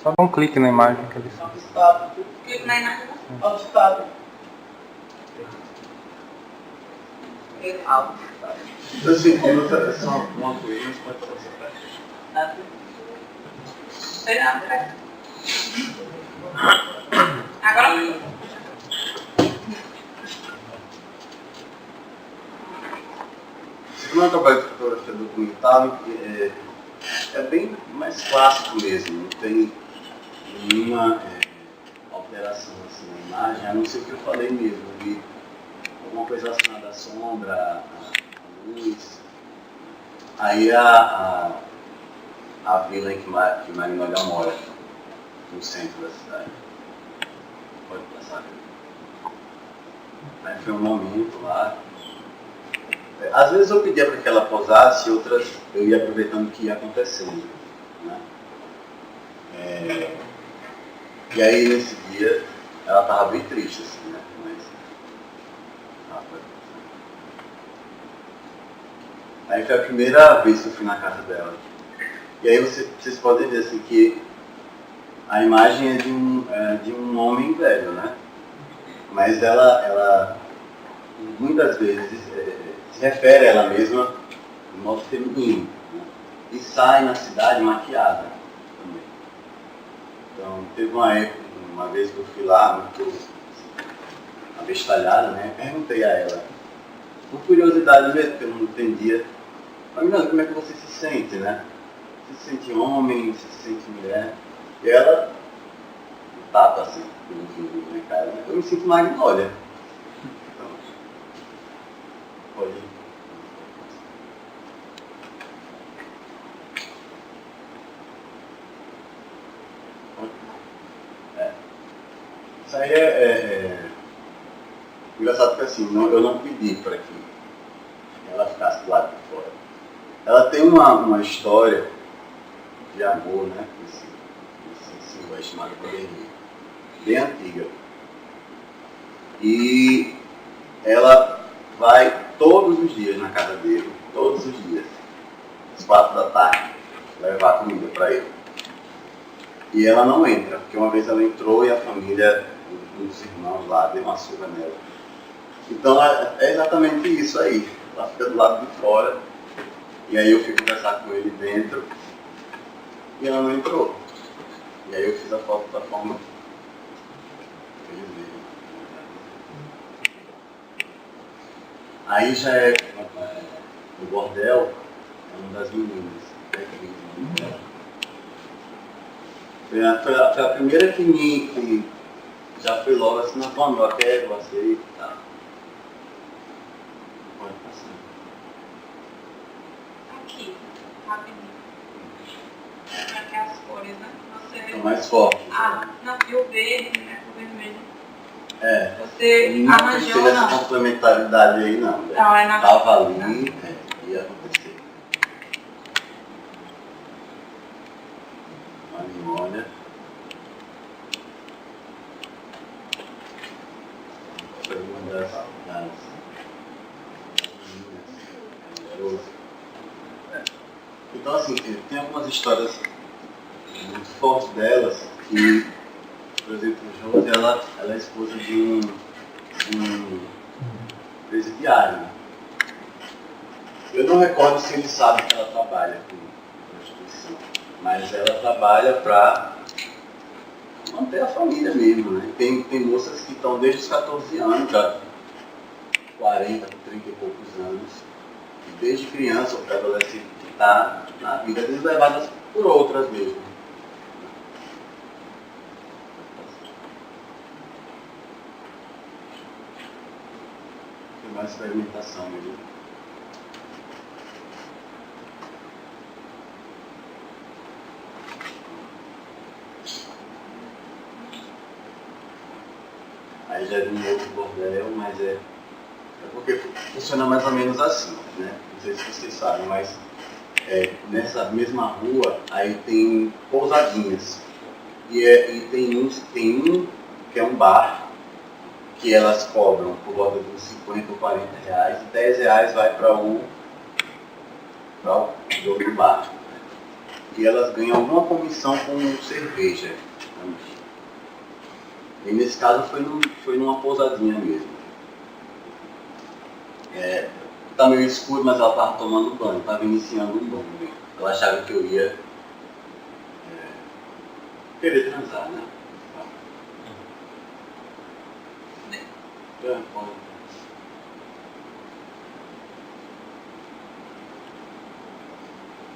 Só dá um clique na imagem que ele Clique na imagem. Obstáculo. Eu sei que é só uma coisa, mas pode fazer. Sei não, cara. Agora. Segundo trabalho de fotografia documental, é bem mais clássico mesmo, não tem nenhuma alteração assim na imagem, a não ser o que eu falei mesmo, de alguma coisa relacionada à sombra, à luz. Aí a vila em que Magnólia mora, no centro da cidade. Pode passar. Aí foi um momento lá. Às vezes eu pedia para que ela posasse, outras eu ia aproveitando o que ia acontecendo, né? E aí nesse dia ela estava bem triste, assim, né? Aí foi a primeira vez que eu fui na casa dela. E aí vocês podem ver assim, que a imagem é de um homem velho, né? Mas ela muitas vezes se refere a ela mesma de modo feminino, né? E sai na cidade maquiada também. Então teve uma vez que eu fui lá, muito abestalhada, né? Perguntei a ela, por curiosidade mesmo, porque eu não entendia, mas como é que você se sente, né? Você se sente homem, você se sente mulher? E ela tapa assim, na minha cara, né? Eu me sinto Magnólia. Então, pode ir. Isso aí engraçado porque assim, eu não pedi para que ela ficasse do lado de fora. Ela tem uma história de amor, né? Esse símbolo chamado Poderia, bem antiga. E ela vai todos os dias na casa dele, todos os dias. às 4 da tarde, levar comida para ele. E ela não entra, porque uma vez ela entrou e a família, um dos irmãos lá, deu uma surra nela. Então é exatamente isso aí. Ela fica do lado de fora, e aí eu fui conversar com ele dentro, e ela não entrou. E aí eu fiz a foto da forma que eles viram. Aí já é o bordel, é uma das meninas. Foi a primeira que já foi logo assim, não, vamos, eu quero você e tal. Pode passar. Aqui, rapidinho. Aqui as cores, né? Você... É mais forte. Ah, não, e o verde, né? O vermelho. É. Você Não arranjou precisa não? essa complementaridade aí não. Né? Não, é na... Tava ali, ia acontecer. Olha. Foi uma das então assim, tem algumas histórias muito fortes delas que, por exemplo, Josi, ela é esposa de um presidiário. Eu não recordo se ele sabe que ela trabalha com prostituição, mas ela trabalha para manter a família mesmo, né? Tem moças que estão desde os 14 anos, já 40, 30 e poucos anos, e desde criança ou pré-adolescente que está na vida, deles levadas por outras mesmo. Tem mais experimentação mesmo. Aí já é de um outro bordel, mas é porque funciona mais ou menos assim, né? Não sei se vocês sabem, mas nessa mesma rua aí tem pousadinhas. E tem um que é um bar, que elas cobram por volta de uns 50 ou 40 reais, e 10 reais vai para o jogo do bar. E elas ganham alguma comissão com cerveja. E nesse caso foi numa pousadinha mesmo. Tá meio escuro, mas ela estava tomando banho, estava iniciando um banho mesmo. Ela achava que eu ia querer transar, né?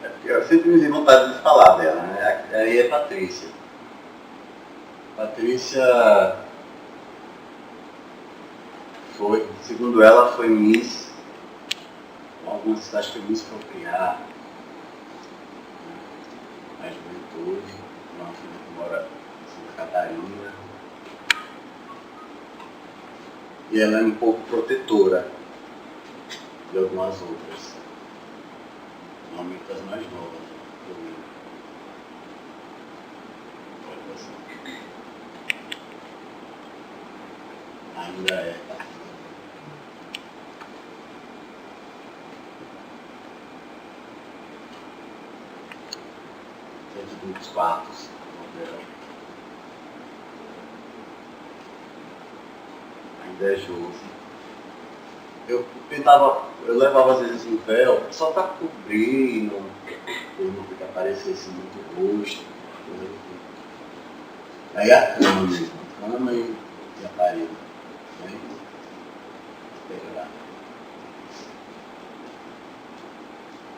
É porque eu sempre me dei vontade de falar dela, né? Aí é Patrícia. Patrícia foi, segundo ela, foi Miss, algumas cidades foi Miss Procriar, a juventude, uma filha que mora em Santa Catarina. E ela é um pouco protetora de algumas outras, normalmente as mais novas. Ainda é. Dentro de muitos quartos. Ainda é Josi. Eu levava às vezes um véu só para cobrir, não que aparecesse muito rosto. Aí a cama mesmo, cama e a parede.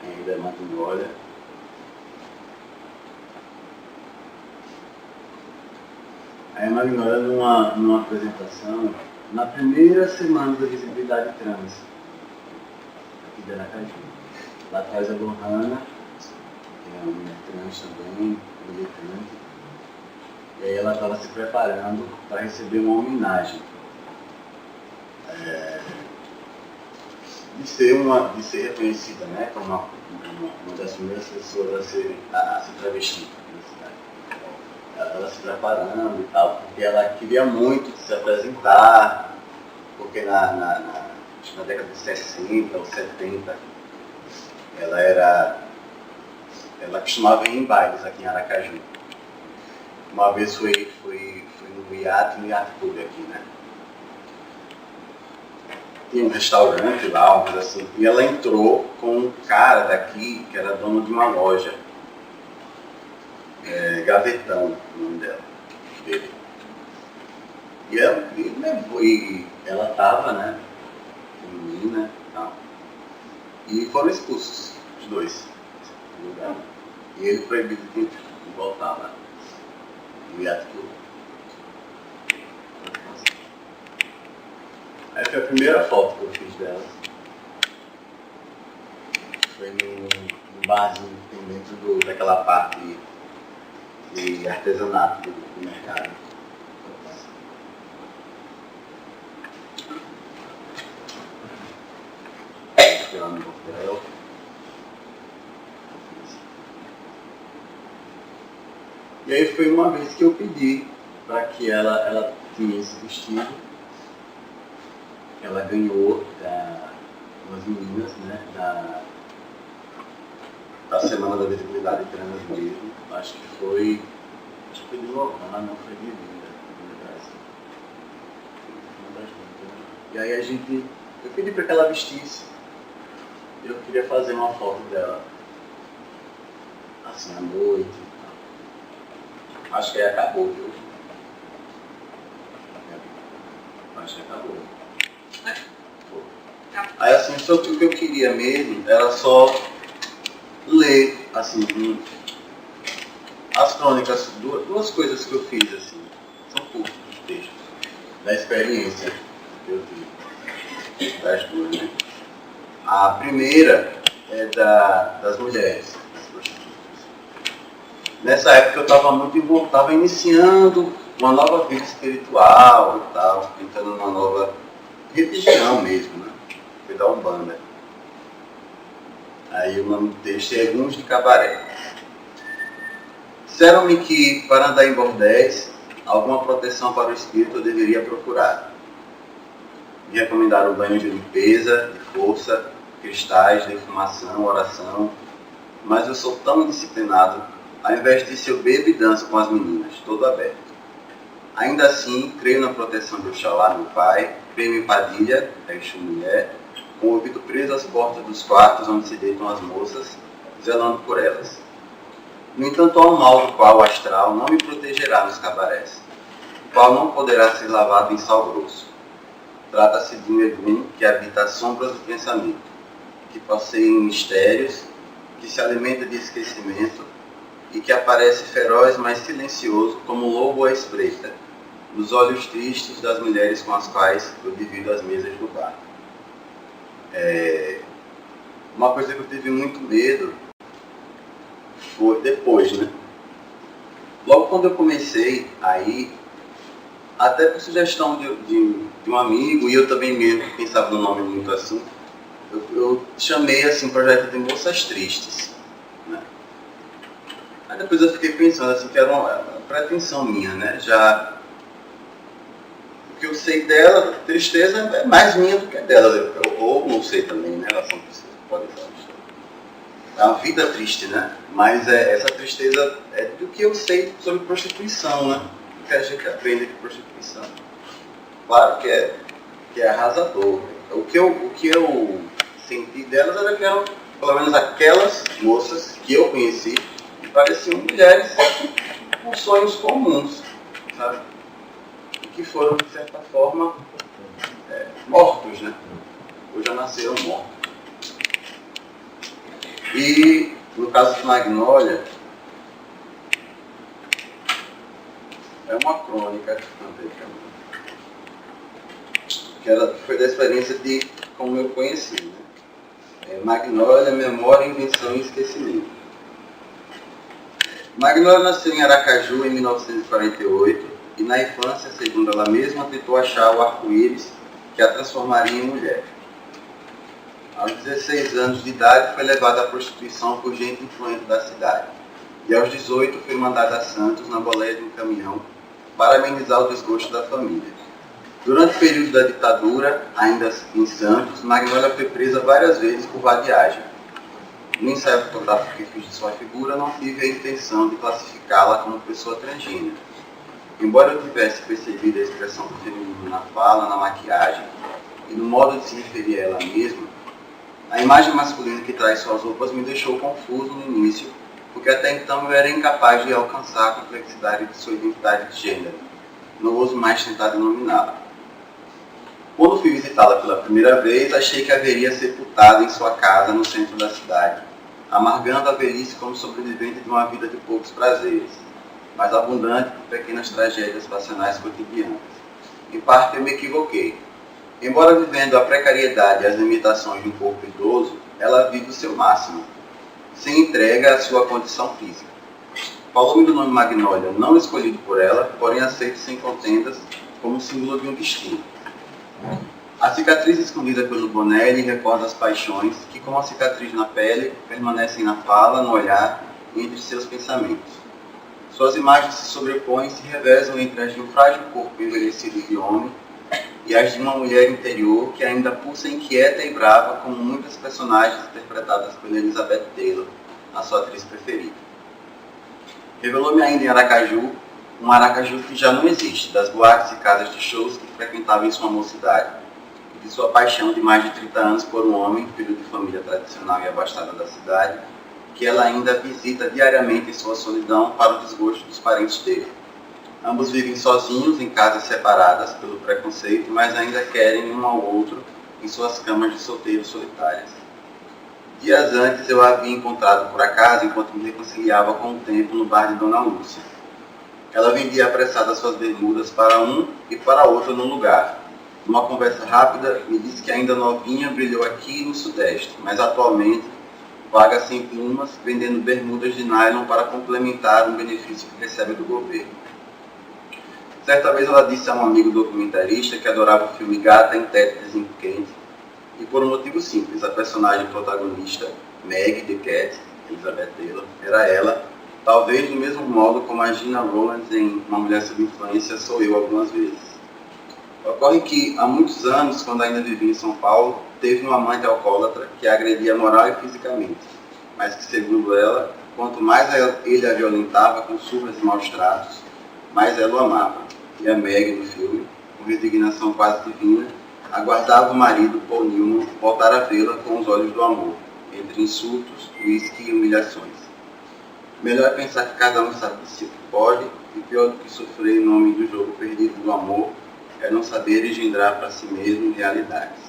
Ainda é Magnólia. Aí a Magnólia numa apresentação, na primeira semana da visibilidade trans, aqui de Aracaju. Lá atrás a Lohana, que é uma mulher trans também, militante. E aí ela estava se preparando para receber uma homenagem. De ser reconhecida, né, como uma das primeiras pessoas a se travestir na cidade. Ela se preparando e tal, porque ela queria muito se apresentar, porque acho que na década de 60 ou 70 ela era ela costumava ir em bailes aqui em Aracaju. Uma vez foi no iate clube aqui, né? Tinha um restaurante lá, uma coisa assim, e ela entrou com um cara daqui que era dono de uma loja. Gavetão, o nome dele. E ela tava, né? Menina e tal. E foram expulsos, os dois, do lugar. E ele proibido de voltar lá. No iate clube. Aí foi a primeira foto que eu fiz dela. Foi no barzinho que tem dentro daquela parte de artesanato do mercado. Lá no hotel. E aí foi uma vez que eu pedi para que ela tinha esse vestido. Ela ganhou umas meninas, né, da Semana da Visibilidade Trans mesmo. Acho que foi de Lorana, não foi de Linda, uma das muitas. E aí eu pedi para que ela vestisse. Eu queria fazer uma foto dela, assim, à noite e tal. Acho que aí acabou, viu? Acho que acabou. Aí assim, só que o que eu queria mesmo era só ler, assim, as crônicas, duas coisas que eu fiz, assim, são curtos os textos, da experiência que eu tive, das duas, né? A primeira é das mulheres, das prostitutas. Nessa época eu estava iniciando uma nova vida espiritual e tal, entrando numa nova religião mesmo, né? Foi da Umbanda. Aí o nome do texto é Alguns de Cabaré. Disseram-me que para andar em bordéis, alguma proteção para o espírito eu deveria procurar. Me recomendaram banho de limpeza, de força, cristais, defumação, oração, mas eu sou tão indisciplinado, ao invés disso eu bebo e danço com as meninas, todo aberto. Ainda assim, creio na proteção de Oxalá, meu pai, creio em Padilha, a Exu mulher, com o ouvido preso às portas dos quartos onde se deitam as moças, zelando por elas. No entanto, há um mal do qual o astral não me protegerá nos cabarés, o qual não poderá ser lavado em sal grosso. Trata-se de um Egum que habita as sombras do pensamento, que passeia em mistérios, que se alimenta de esquecimento e que aparece feroz, mas silencioso, como um lobo à espreita, nos olhos tristes das mulheres com as quais eu divido as mesas do bar. Uma coisa que eu tive muito medo foi depois, né? Logo quando eu comecei aí, até por sugestão de um amigo, e eu também mesmo pensava no nome muito assim, eu chamei assim projeto de Moças Tristes, né? Aí depois eu fiquei pensando assim, que era uma pretensão minha, né? Já o que eu sei dela, tristeza é mais minha do que dela, ou não sei também, né? Elas são pessoas que podem falar. É uma vida triste, né? Mas essa tristeza é do que eu sei sobre prostituição, né? O que a gente aprende de prostituição. Claro que é arrasador. O que eu senti delas era que eram, pelo menos aquelas moças que eu conheci, que pareciam mulheres com sonhos comuns, sabe? E que foram, de certa forma, mortos, né? Ou já nasceram mortos. E, no caso de Magnólia, é uma crônica que foi da experiência de como eu conheci, né? Magnólia, Memória, Invenção e Esquecimento. Magnólia nasceu em Aracaju em 1948 e na infância, segundo ela mesma, tentou achar o arco-íris que a transformaria em mulher. Aos 16 anos de idade foi levada à prostituição por gente influente da cidade. E aos 18 foi mandada a Santos na boleia de um caminhão para amenizar o desgosto da família. Durante o período da ditadura, ainda em Santos, Magnólia foi presa várias vezes por vadiagem. No ensaio fotográfico que fiz de sua figura, não tive a intenção de classificá-la como pessoa transgênero. Embora eu tivesse percebido a expressão do feminino na fala, na maquiagem e no modo de se referir a ela mesma, a imagem masculina que traz suas roupas me deixou confuso no início, porque até então eu era incapaz de alcançar a complexidade de sua identidade de gênero. Não ouso mais tentar denominá-la. Quando fui visitá-la pela primeira vez, achei que haveria sepultada em sua casa no centro da cidade, amargando a velhice como sobrevivente de uma vida de poucos prazeres, mas abundante por pequenas tragédias passionais cotidianas. Em parte eu me equivoquei. Embora vivendo a precariedade e as limitações de um corpo idoso, ela vive o seu máximo, sem entrega à sua condição física. Falou-me do nome Magnólia, não escolhido por ela, porém aceito sem contendas como símbolo de um destino. A cicatriz escondida pelo boné lhe recorda as paixões que, como a cicatriz na pele, permanecem na fala, no olhar e entre seus pensamentos. Suas imagens se sobrepõem e se revezam entre as de um frágil corpo envelhecido de homem e as de uma mulher interior que ainda pulsa inquieta e brava, como muitas personagens interpretadas pela Elizabeth Taylor, a sua atriz preferida. Revelou-me ainda em Aracaju, um Aracaju que já não existe, das boates e casas de shows que frequentava em sua mocidade, e de sua paixão de mais de 30 anos por um homem, filho de família tradicional e abastada da cidade, que ela ainda visita diariamente em sua solidão para o desgosto dos parentes dele. Ambos vivem sozinhos em casas separadas pelo preconceito, mas ainda querem um ao outro em suas camas de solteiros solitárias. Dias antes eu a havia encontrado por acaso enquanto me reconciliava com o tempo no bar de Dona Lúcia. Ela vendia apressada suas bermudas para um e para outro no lugar. Numa conversa rápida, me disse que ainda novinha brilhou aqui no Sudeste, mas atualmente vaga sem plumas, vendendo bermudas de nylon para complementar um benefício que recebe do governo. Certa vez ela disse a um amigo documentarista que adorava o filme Gata em Tetris Quente, e por um motivo simples, a personagem protagonista, Meg the Cat, Elizabeth Taylor, era ela, talvez do mesmo modo como a Gina Rowlands em Uma Mulher Sob Influência sou eu algumas vezes. Ocorre que, há muitos anos, quando ainda vivia em São Paulo, teve um amante alcoólatra que a agredia moral e fisicamente, mas que, segundo ela, quanto mais ele a violentava com surras e maus tratos, mais ela o amava. E a Meg, no filme, com resignação quase divina, aguardava o marido, Paul Newman, voltar a vê-la com os olhos do amor, entre insultos, uísque e humilhações. Melhor é pensar que cada um sabe de si o que pode, e pior do que sofrer em nome do jogo perdido do amor, é não saber engendrar para si mesmo realidades.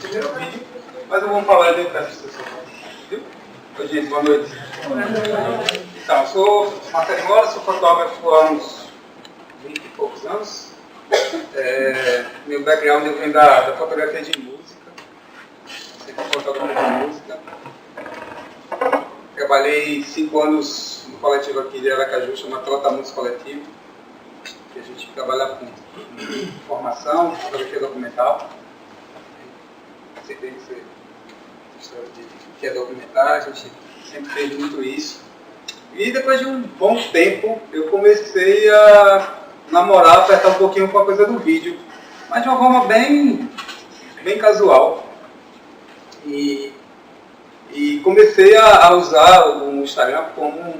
Primeiro vídeo, mas eu vou falar dentro dessa sessão. Oi, gente, boa noite. Então, eu sou Marcelo Mora, sou fotógrafo há uns 20 e poucos anos. Meu background eu venho da fotografia de música, sempre fotógrafo de música. Trabalhei 5 anos no coletivo aqui de Aracaju, chama Trotamundos Coletivo, que a gente trabalha com formação, fotografia documental. Você tem história de que é documentário, a gente sempre fez muito isso. E depois de um bom tempo, eu comecei a namorar, apertar um pouquinho com a coisa do vídeo, mas de uma forma bem casual. E comecei a usar o Instagram como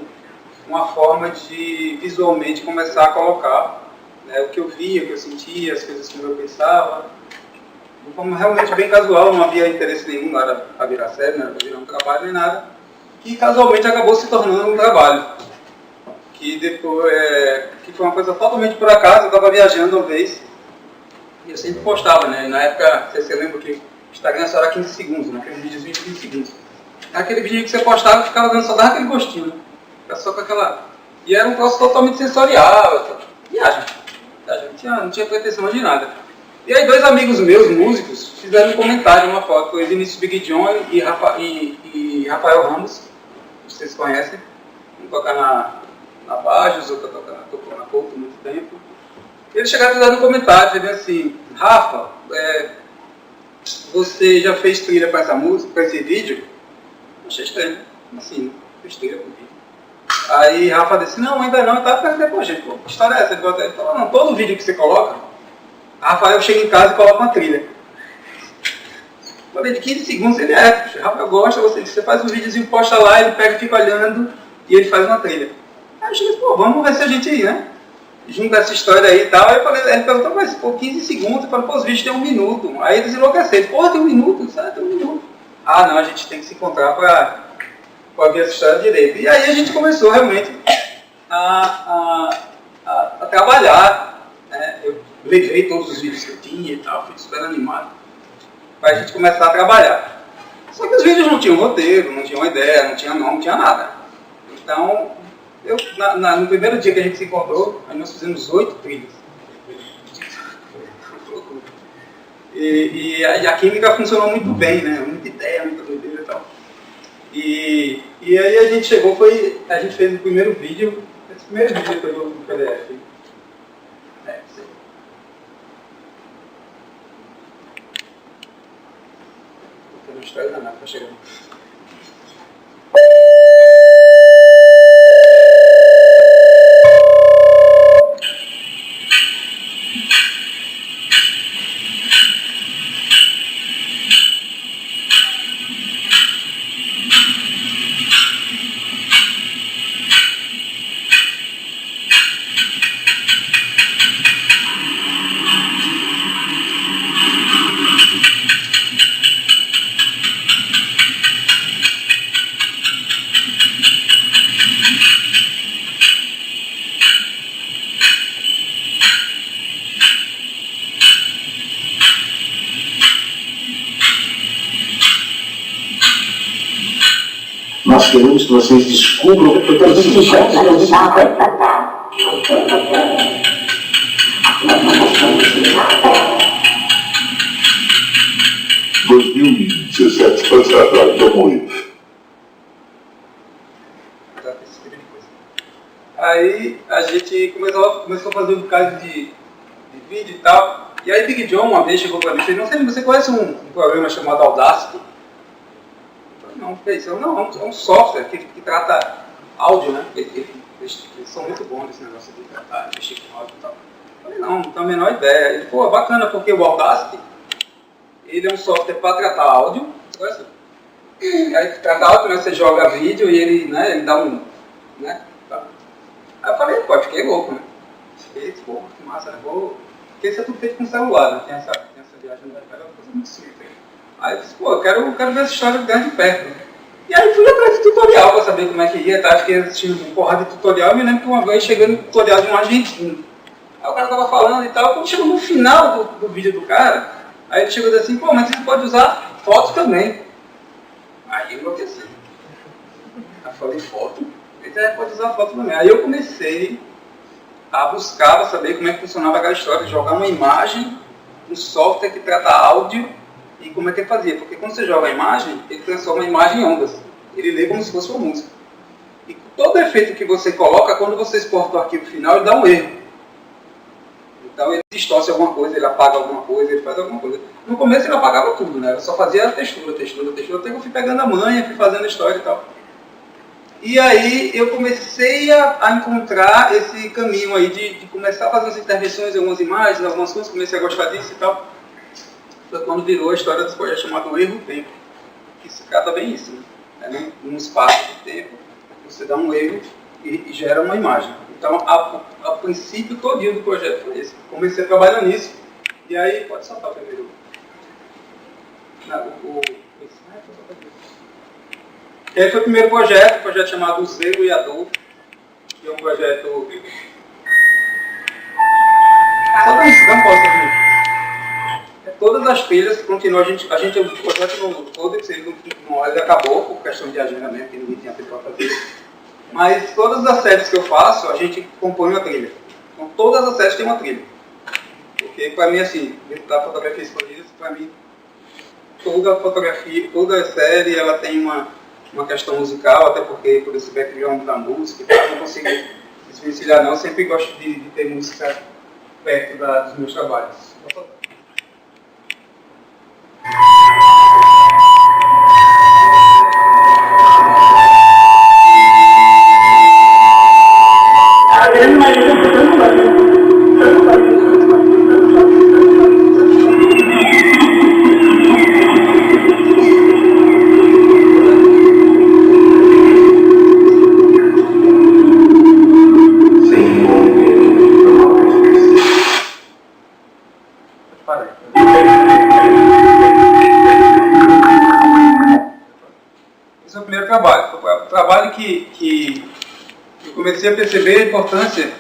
uma forma de visualmente começar a colocar, né, o que eu via, o que eu sentia, as coisas que eu pensava. De forma realmente bem casual, não havia interesse nenhum, não era para virar série, não era para virar um trabalho nem nada. E casualmente acabou se tornando um trabalho. Que depois que foi uma coisa totalmente por acaso. Eu estava viajando uma vez e eu sempre postava, né? Na época, você lembra que o Instagram só era 15 segundos, né? Aquele videozinho de 15 segundos. Aquele vídeo que você postava ficava dando só dava aquele gostinho, né? Ficava só com aquela. E era um troço totalmente sensorial. Viagem. Não tinha pretensão de nada. E aí 2 amigos meus, músicos, fizeram um comentário, uma foto, o Vinícius Big John e Rafael Ramos, vocês conhecem, um toca na Bajos, outro tocou na Couto há muito tempo. Eles chegaram a fazer um comentário, dizendo assim, Rafa, você já fez trilha para essa música, para esse vídeo? Achei estranho. assim, besteira com vídeo. Aí Rafa disse, não, ainda não, tá perguntando, pô, gente, pô, que história é essa? Ele falou, não, todo vídeo que você coloca, Rafael chega em casa e coloca uma trilha. Eu falei, de 15 segundos ele Rafael gosta, você faz um videozinho, posta lá, ele pega e fica olhando e ele faz uma trilha. Aí eu cheguei, pô, vamos ver se a gente, né, junta essa história aí e tal. Aí eu falei, ele perguntou, mas pô, 15 segundos, eu falei, pô, os vídeos têm 1 minuto. Aí eles enlouqueceram, pô, tem 1 minuto, sabe, tem 1 minuto. Ah, não, a gente tem que se encontrar para ver essa história direito. E aí a gente começou realmente a trabalhar, né? Eu levei todos os vídeos que eu tinha e tal, fui super animado, para a gente começar a trabalhar. Só que os vídeos não tinham roteiro, não tinham ideia, não tinha nome, não tinha nada. Então, no primeiro dia que a gente se encontrou, aí nós fizemos 8 trilhas. E a química funcionou muito bem, né? Muita ideia, muita doideira e tal. E aí a gente chegou, a gente fez o primeiro vídeo, esse primeiro vídeo foi no PDF. Sim. Tô na história danada, tá chegando. Nós queremos que vocês descubram o que a gente já fez. 2017 passado, tomou isso. Aí a gente começou a fazer um bocado de vídeo e tal. E aí Big John uma vez chegou para mim e disse, não sei, você conhece um programa chamado Audacity? Não, é um software que trata áudio, né? Eles são muito bons nesse negócio de tratar, mexer com áudio e tal. Eu falei, não tenho a menor ideia. Ele falou, bacana, porque o Audacity, ele é um software para tratar áudio. E aí trata áudio, né? Você joga vídeo e ele, né, ele dá um... Né? Tá. Aí eu falei, pô, fiquei louco, né? Fiquei, pô, que massa, né? Porque isso é tudo feito com celular, né? Tem essa viagem da cara, é uma coisa muito simples. Aí eu disse, pô, eu quero ver essa história de perto. Né? E aí fui atrás de tutorial para saber como é que ia, tá? Fiquei assistindo uma porrada de tutorial, eu me lembro que uma vez chegando no tutorial de um argentino. Aí o cara tava falando e tal, quando chegou no final do vídeo do cara, aí ele chegou assim, pô, mas você pode usar foto também. Aí eu enlouqueci. Aí eu falei, foto? Ele pode usar foto também. Aí eu comecei a buscar para saber como é que funcionava aquela história, de jogar uma imagem, um software que trata áudio, e como é que ele fazia? Porque quando você joga a imagem, ele transforma a imagem em ondas. Ele lê como se fosse uma música. E todo efeito que você coloca, quando você exporta o arquivo final, ele dá um erro. Então ele distorce alguma coisa, ele apaga alguma coisa, ele faz alguma coisa. No começo ele apagava tudo, né? Eu só fazia textura, até que eu fui pegando a manha, fui fazendo a história e tal. E aí eu comecei a encontrar esse caminho aí de começar a fazer as intervenções em algumas imagens, algumas coisas, comecei a gostar disso e tal. Foi quando virou a história desse projeto chamado Erro-Tempo, que se trata bem isso, né? Num espaço de tempo, você dá um erro e gera uma imagem. Então, a princípio todinho do projeto foi esse. Comecei a trabalhar nisso, e aí, pode soltar o primeiro. E aí foi o primeiro projeto, um projeto chamado O Zelo e a Dor, que é um projeto... Só para isso, não posso fazer. Todas as trilhas continuam, o projeto todo, ele acabou por questão de agenda mesmo, que ninguém tinha tempo para fazer. Mas todas as séries que eu faço, a gente compõe uma trilha. Então todas as séries têm uma trilha. Porque para mim, assim, dentro da fotografia escolhida, para mim, toda fotografia, toda série, ela tem uma questão musical, até porque por esse background da música e tal, eu não consigo desvencilhar não, eu sempre gosto de ter música perto dos meus trabalhos. comecei a perceber a importância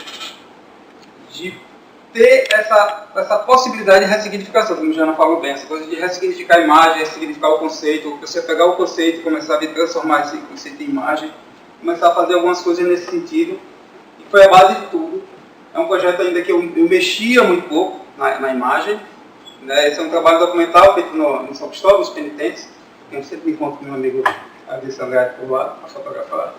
de ter essa possibilidade de ressignificação, como o Jana falou bem, essa coisa de ressignificar a imagem, ressignificar o conceito, você pegar o conceito e começar a transformar esse conceito em imagem, começar a fazer algumas coisas nesse sentido, e foi a base de tudo. É um projeto ainda que eu mexia muito pouco na imagem, né? Esse é um trabalho documental feito no São Cristóvão, os Penitentes, eu sempre me encontro com meu amigo Adilson Andrade por lá, para fotografar.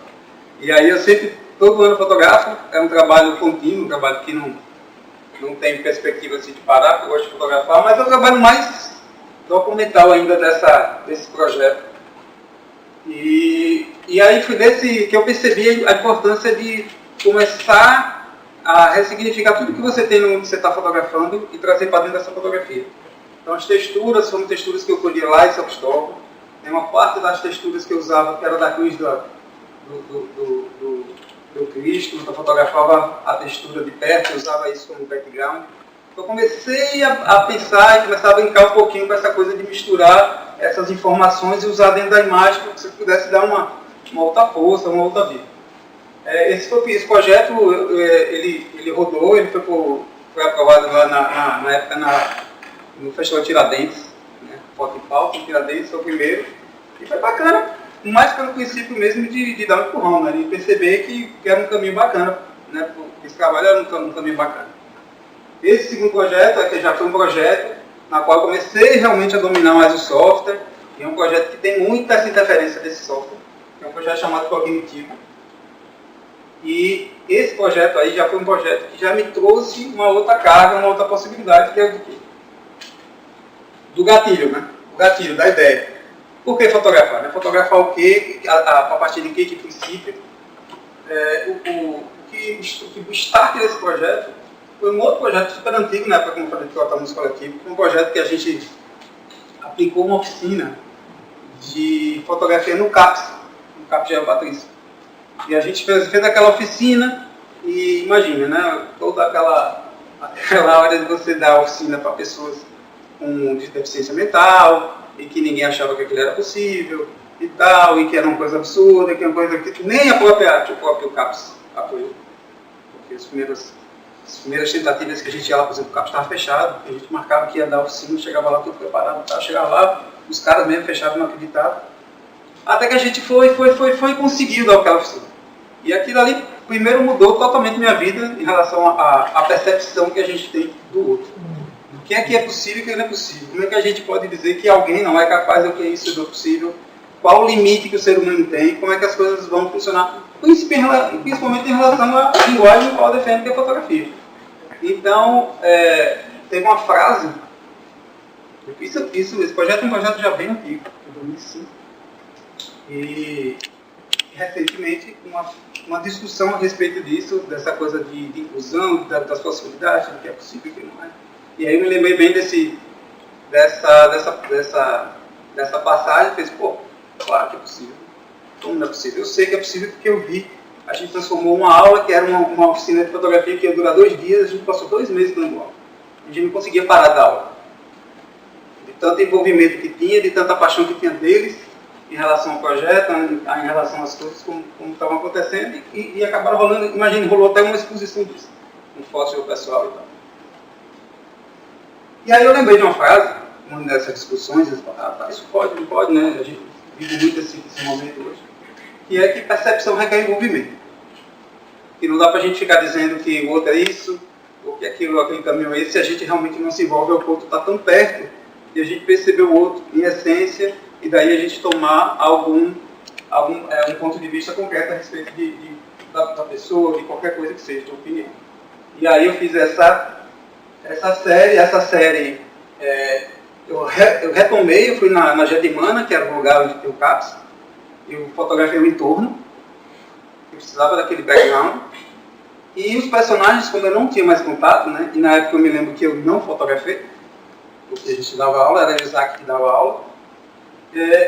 E aí eu sempre, todo ano fotografo, é um trabalho contínuo, um trabalho que não tem perspectiva assim, de parar, porque eu gosto de fotografar, mas é um trabalho mais documental ainda desse projeto. E aí foi desse que eu percebi a importância de começar a ressignificar tudo que você tem no que você está fotografando e trazer para dentro dessa fotografia. Então as texturas foram texturas que eu colhi lá em São Cristóvão. Tem uma parte das texturas que eu usava que era da cruz do Cristo, eu fotografava a textura de perto, eu usava isso como background. Então eu comecei a pensar e começar a brincar um pouquinho com essa coisa de misturar essas informações e usar dentro da imagem para que você pudesse dar uma outra força, uma outra vida. Esse projeto, ele rodou, ele foi aprovado lá na época no Festival Tiradentes, né? Foto e Palco, Tiradentes foi o primeiro, e foi bacana, mais pelo princípio mesmo de dar um empurrão, né? De perceber que era um caminho bacana, né? Esse trabalho era um caminho bacana. Esse segundo projeto, que já foi um projeto na qual eu comecei realmente a dominar mais o software, e é um projeto que tem muita essa interferência desse software, que é um projeto chamado Cognitivo. E esse projeto aí já foi um projeto que já me trouxe uma outra carga, uma outra possibilidade, que é do quê? Do gatilho, né? O gatilho, da ideia. Por que fotografar? Né? Fotografar o quê? A partir de que princípio? O start desse projeto foi um outro projeto super antigo, na época, como eu falei, de Trata-Música Coletivo. Foi um projeto que a gente aplicou uma oficina de fotografia no CAPS Geo Patrício. E a gente fez aquela oficina e imagina, né, toda aquela hora de você dar oficina para pessoas com deficiência mental e que ninguém achava que aquilo era possível e tal, e que era uma coisa absurda, que era uma coisa que nem o próprio CAPS apoiou. Porque as primeiras tentativas que a gente ia lá, por exemplo, o CAPS estava fechado, a gente marcava que ia dar oficina, chegava lá tudo preparado, chegava lá, os caras mesmo fechavam, não acreditavam. Até que a gente foi e conseguiu dar aquela oficina. E aquilo ali, primeiro, mudou totalmente minha vida em relação à percepção que a gente tem do outro. O que é possível e o que não é possível. Como é que a gente pode dizer que alguém não é capaz do que isso é possível? Qual o limite que o ser humano tem? Como é que as coisas vão funcionar? Principalmente em relação à linguagem no qual eu defendo que é a fotografia. Então, teve uma frase. Esse projeto é um projeto já bem antigo, de 2005. E recentemente uma discussão a respeito disso, dessa coisa de inclusão, das possibilidades, do que é possível e o que não é. E aí eu me lembrei bem dessa passagem, fez, claro que é possível. Como não é possível? Eu sei que é possível porque eu vi. A gente transformou uma aula que era uma oficina de fotografia que ia durar 2 dias, a gente passou 2 meses dando aula. A gente não conseguia parar da aula. De tanto envolvimento que tinha, de tanta paixão que tinha deles, em relação ao projeto, em relação às coisas como estavam acontecendo, e acabaram rolando, imagina, rolou até uma exposição disso, com fotos do pessoal e tal. E aí eu lembrei de uma frase, uma dessas discussões, isso pode, não pode, né? A gente vive muito esse momento hoje, que é que percepção requer envolvimento. Que não dá pra gente ficar dizendo que o outro é isso, ou que aquele caminho é esse, se a gente realmente não se envolve ao ponto de estar tão perto, e a gente perceber o outro em essência, e daí a gente tomar um ponto de vista concreto a respeito da pessoa, de qualquer coisa que seja, de opinião. E aí eu fiz essa série eu retomei, eu fui na Getimana, que era o lugar onde tem o CAPS, eu fotografei o entorno, eu precisava daquele background, e os personagens, como eu não tinha mais contato, né, e na época eu me lembro que eu não fotografei, porque a gente dava aula, era o Isaac que dava aula,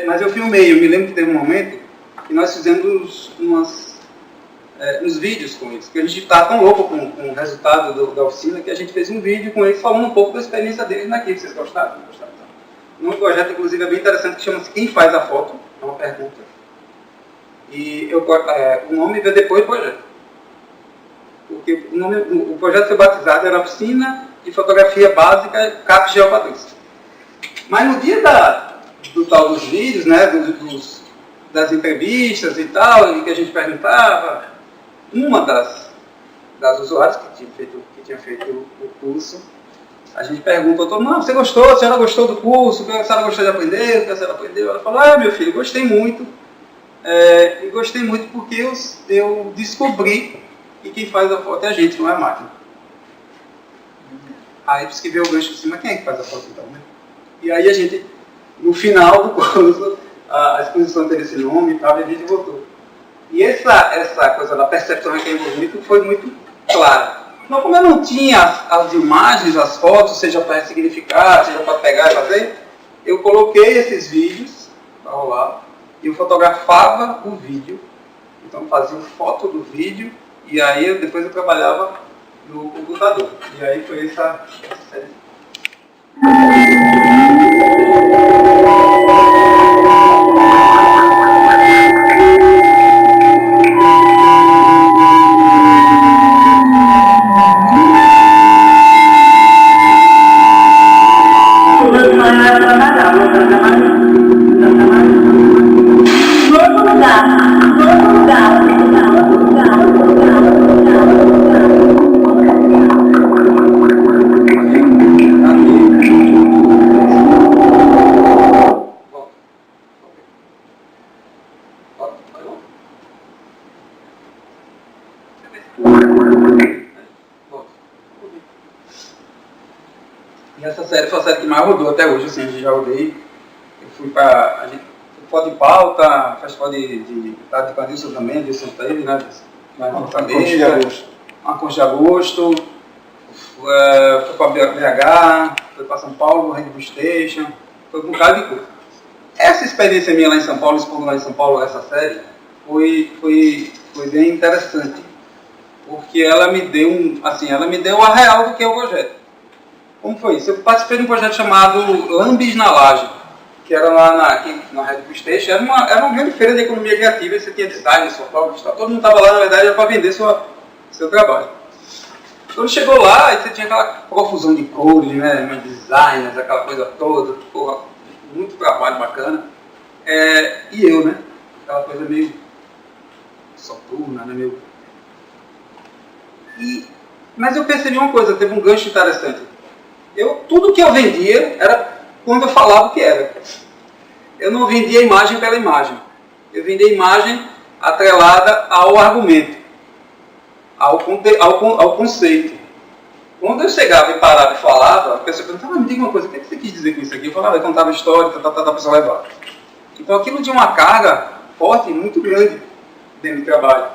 mas eu filmei. Eu me lembro que teve um momento que nós fizemos uns vídeos com eles, porque a gente estava tão louco com o resultado da oficina que a gente fez um vídeo com eles falando um pouco da experiência deles naquilo. Vocês gostaram? Não gostaram? Um projeto, inclusive, é bem interessante, que chama-se Quem Faz a Foto? É uma pergunta. E o nome veio depois do projeto. Porque o projeto foi batizado, era Oficina de Fotografia Básica CAP Geopatrícia. Mas no dia do tal dos vídeos, né, das entrevistas e tal, em que a gente perguntava, uma das usuárias que tinha feito o curso, a gente perguntou todo mundo: você gostou? A senhora gostou do curso? A senhora gostou de aprender? O que a senhora aprendeu? Ela falou: meu filho, gostei muito. E gostei muito porque eu descobri que quem faz a foto é a gente, não é a máquina. Aí disse que veio o gancho de cima: quem é que faz a foto então, né? E aí a gente, no final do curso, a exposição teve esse nome e tal, e a gente voltou. E essa coisa da percepção que é envolvida foi muito clara. Então, como eu não tinha as imagens, as fotos, seja para ressignificar, seja para pegar e fazer, eu coloquei esses vídeos para rolar e eu fotografava o vídeo. Então, fazia foto do vídeo e aí depois eu trabalhava no computador. E aí foi essa série. E essa série foi a série que mais rodou até hoje, assim, a gente já rodei. Eu fui para Foto de Pauta, Festival de Cadilson também, de Santa Ele, né? Uma Concha de Agosto, foi para BH, foi para São Paulo, Rainbow Station, foi um bocado de coisa. Essa experiência minha lá em São Paulo, expondo lá em São Paulo essa série, foi bem interessante, porque ela me deu a real do que é o projeto. Como foi isso? Eu participei de um projeto chamado Lambis na Laje, que era lá na Rainbow Station. Era uma grande feira de economia criativa, e você tinha design, fotógrafos, todo mundo estava lá, na verdade, era para vender seu trabalho. Quando chegou lá, você tinha aquela profusão de cores, né, designers, aquela coisa toda, porra, muito trabalho bacana. E eu, né, aquela coisa meio soturna, né, Mas eu percebi uma coisa, teve um gancho interessante. Tudo que eu vendia era quando eu falava o que era. Eu não vendia imagem pela imagem. Eu vendia imagem atrelada ao argumento, ao conceito. Quando eu chegava e parava e falava, a pessoa perguntava: me diga uma coisa, o que você quis dizer com isso aqui? Eu falava, eu contava história, a pessoa levava. Então aquilo tinha uma carga forte, muito grande dentro do trabalho.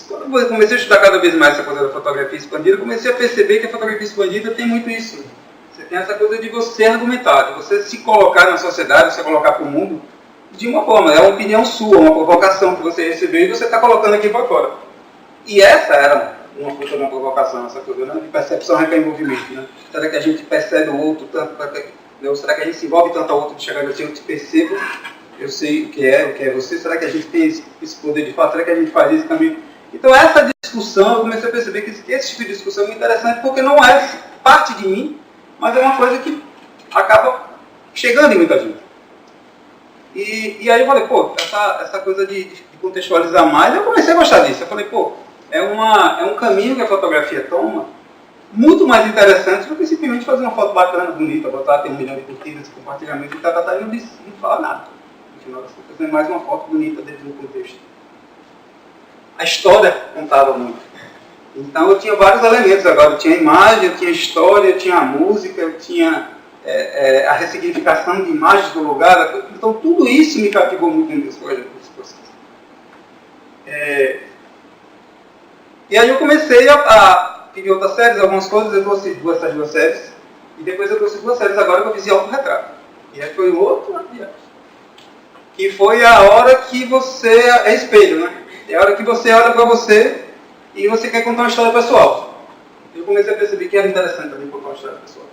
Quando eu comecei a estudar cada vez mais essa coisa da fotografia expandida, eu comecei a perceber que a fotografia expandida tem muito isso. Você tem essa coisa de você argumentar, de você se colocar na sociedade, você colocar para o mundo de uma forma. É uma opinião sua, uma provocação que você recebeu e você está colocando aqui para fora. E essa era uma provocação, essa coisa, né, de percepção requer envolvimento. Né? Será que a gente percebe o outro tanto? Ou será que a gente se envolve tanto ao outro de chegar assim, eu te percebo, eu sei o que é você? Será que a gente tem esse poder de fato? Será que a gente faz isso também? Então essa discussão, eu comecei a perceber que esse tipo de discussão é muito interessante, porque não é parte de mim, mas é uma coisa que acaba chegando em muita gente. E aí eu falei, essa coisa de contextualizar mais, eu comecei a gostar disso. Eu falei, é um caminho que a fotografia toma, muito mais interessante do que simplesmente fazer uma foto bacana, bonita, botar, ter 1 milhão de curtidas, compartilhamento e não fala nada. No final das contas, é mais uma foto bonita dentro do contexto. A história contava muito. Então eu tinha vários elementos agora. Eu tinha a imagem, eu tinha a história, eu tinha a música, eu tinha a ressignificação de imagens do lugar. Então tudo isso me cativou muito dentro desse processo. E aí eu comecei a pedir outras séries, algumas coisas. Eu trouxe duas séries. E depois eu trouxe 2 séries agora que eu fiz de autorretrato. E aí foi outro viagem. Que foi a hora que você é espelho, né? É a hora que você olha para você e você quer contar uma história pessoal. Eu comecei a perceber que era interessante também contar uma história pessoal.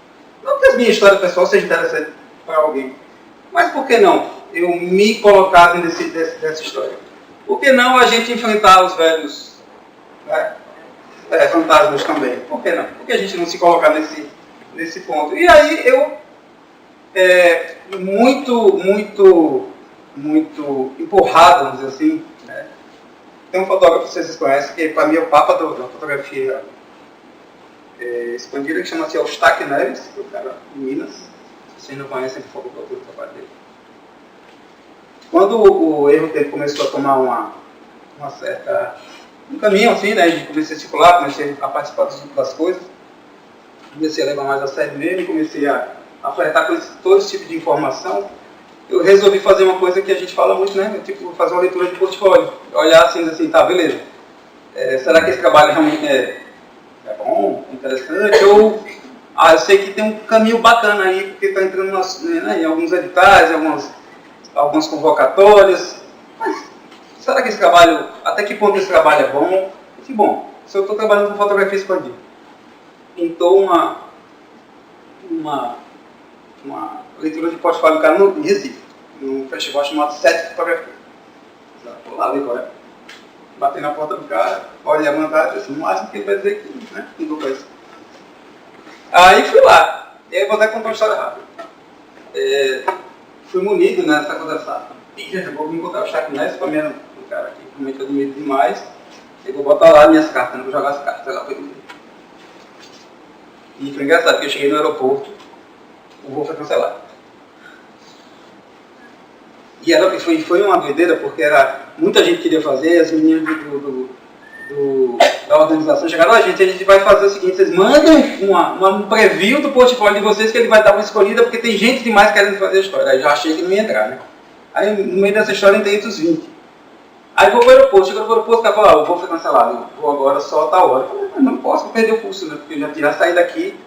Não que a minha história pessoal seja interessante para alguém, mas por que não eu me colocar dentro dessa história? Por que não a gente enfrentar os velhos fantasmas também. Por que não? Por que a gente não se colocar nesse ponto? E aí eu, muito empurrado, vamos dizer assim, né? Tem um fotógrafo que vocês conhecem, que para mim é o papa da fotografia expandida, que chama-se Eustáquio Neves, que é o cara de Minas. Se vocês não conhecem, por favor, procure o trabalho dele. Quando o erro dele começou a tomar um caminho assim, né, de comecei a circular, comecei a participar das coisas, comecei a levar mais a sério mesmo, comecei a flertar com todo esse tipo de informação, eu resolvi fazer uma coisa que a gente fala muito, né, tipo, fazer uma leitura de portfólio, olhar assim, tá, beleza, será que esse trabalho realmente é bom, interessante, ou eu sei que tem um caminho bacana aí, porque está entrando em alguns editais, algumas convocatórias, mas será que esse trabalho, até que ponto esse trabalho é bom? Que bom, se eu estou trabalhando com fotografia expandida, pintou uma leitura de portfólio, cara, no Recife, num festival chamado Sete Fotografia. Vou lá ver qual é. Batei na porta do cara, olha a mandada, assim, no máximo que ele vai dizer que, né, não vou isso. Aí fui lá, e aí eu vou até contar uma história rápida. Fui munido nessa conversa. Vou me encontrar o Chuck Ness, para mim era um cara que realmente eu admiro demais. Eu vou botar lá minhas cartas, não vou jogar as cartas lá para ele. E foi engraçado, porque eu cheguei no aeroporto, o voo foi cancelado. E foi uma doideira, porque muita gente queria fazer, as meninas da organização chegaram, a gente vai fazer o seguinte, vocês mandam um preview do portfólio de vocês que ele vai dar uma escolhida, porque tem gente demais querendo fazer a história. Aí já achei que não ia entrar, né? Aí no meio dessa história entrei entre os 20. Aí vou para o aeroporto, chegou no aeroporto, o cara falou, o voo foi cancelado, eu vou agora só a tal hora. Eu falei, mas não posso perder o curso, né? Porque eu já saí daqui.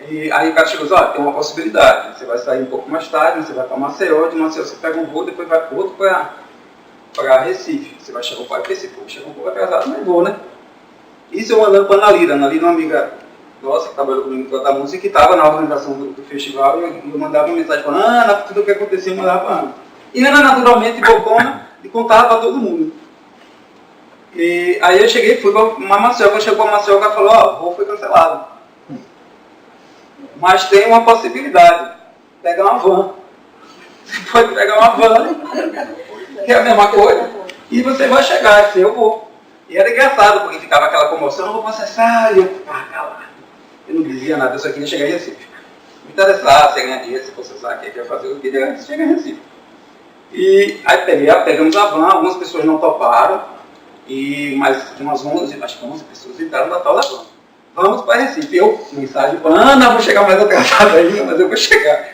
E aí o cara chegou e disse, tem uma possibilidade, você vai sair um pouco mais tarde, você vai para Maceió, de Maceió você pega um voo, depois vai para outro para Recife. Você vai chegar para Recife, chega um pouco atrasado, mas vou, né? Isso eu mandando para a Analira. A Analira é uma amiga nossa que trabalhou comigo no da música, que estava na organização do festival, e eu mandava uma mensagem para Ana, tudo o que acontecia eu mandava para Ana. E Ana naturalmente bocona e contava para todo mundo. E aí eu cheguei, fui para Maceió, quando chegou para Maceió, o cara falou, o voo foi cancelado. Mas tem uma possibilidade, pegar uma van. Você pode pegar uma van, que é a mesma coisa, e você vai chegar, assim, eu vou. E era engraçado, porque ficava aquela comoção, eu não vou processar, e eu, calma. Eu não dizia nada, eu só queria chegar em Recife. Me interessar, se ganhar dinheiro, se processar, o que eu ia fazer, eu queria chegar em Recife. E aí pegamos a van, algumas pessoas não toparam, mas umas 11, acho que 11 pessoas entraram na tal da van. Vamos para Recife. Eu, mensagem para Ana, vou chegar mais atrasado ainda, mas eu vou chegar.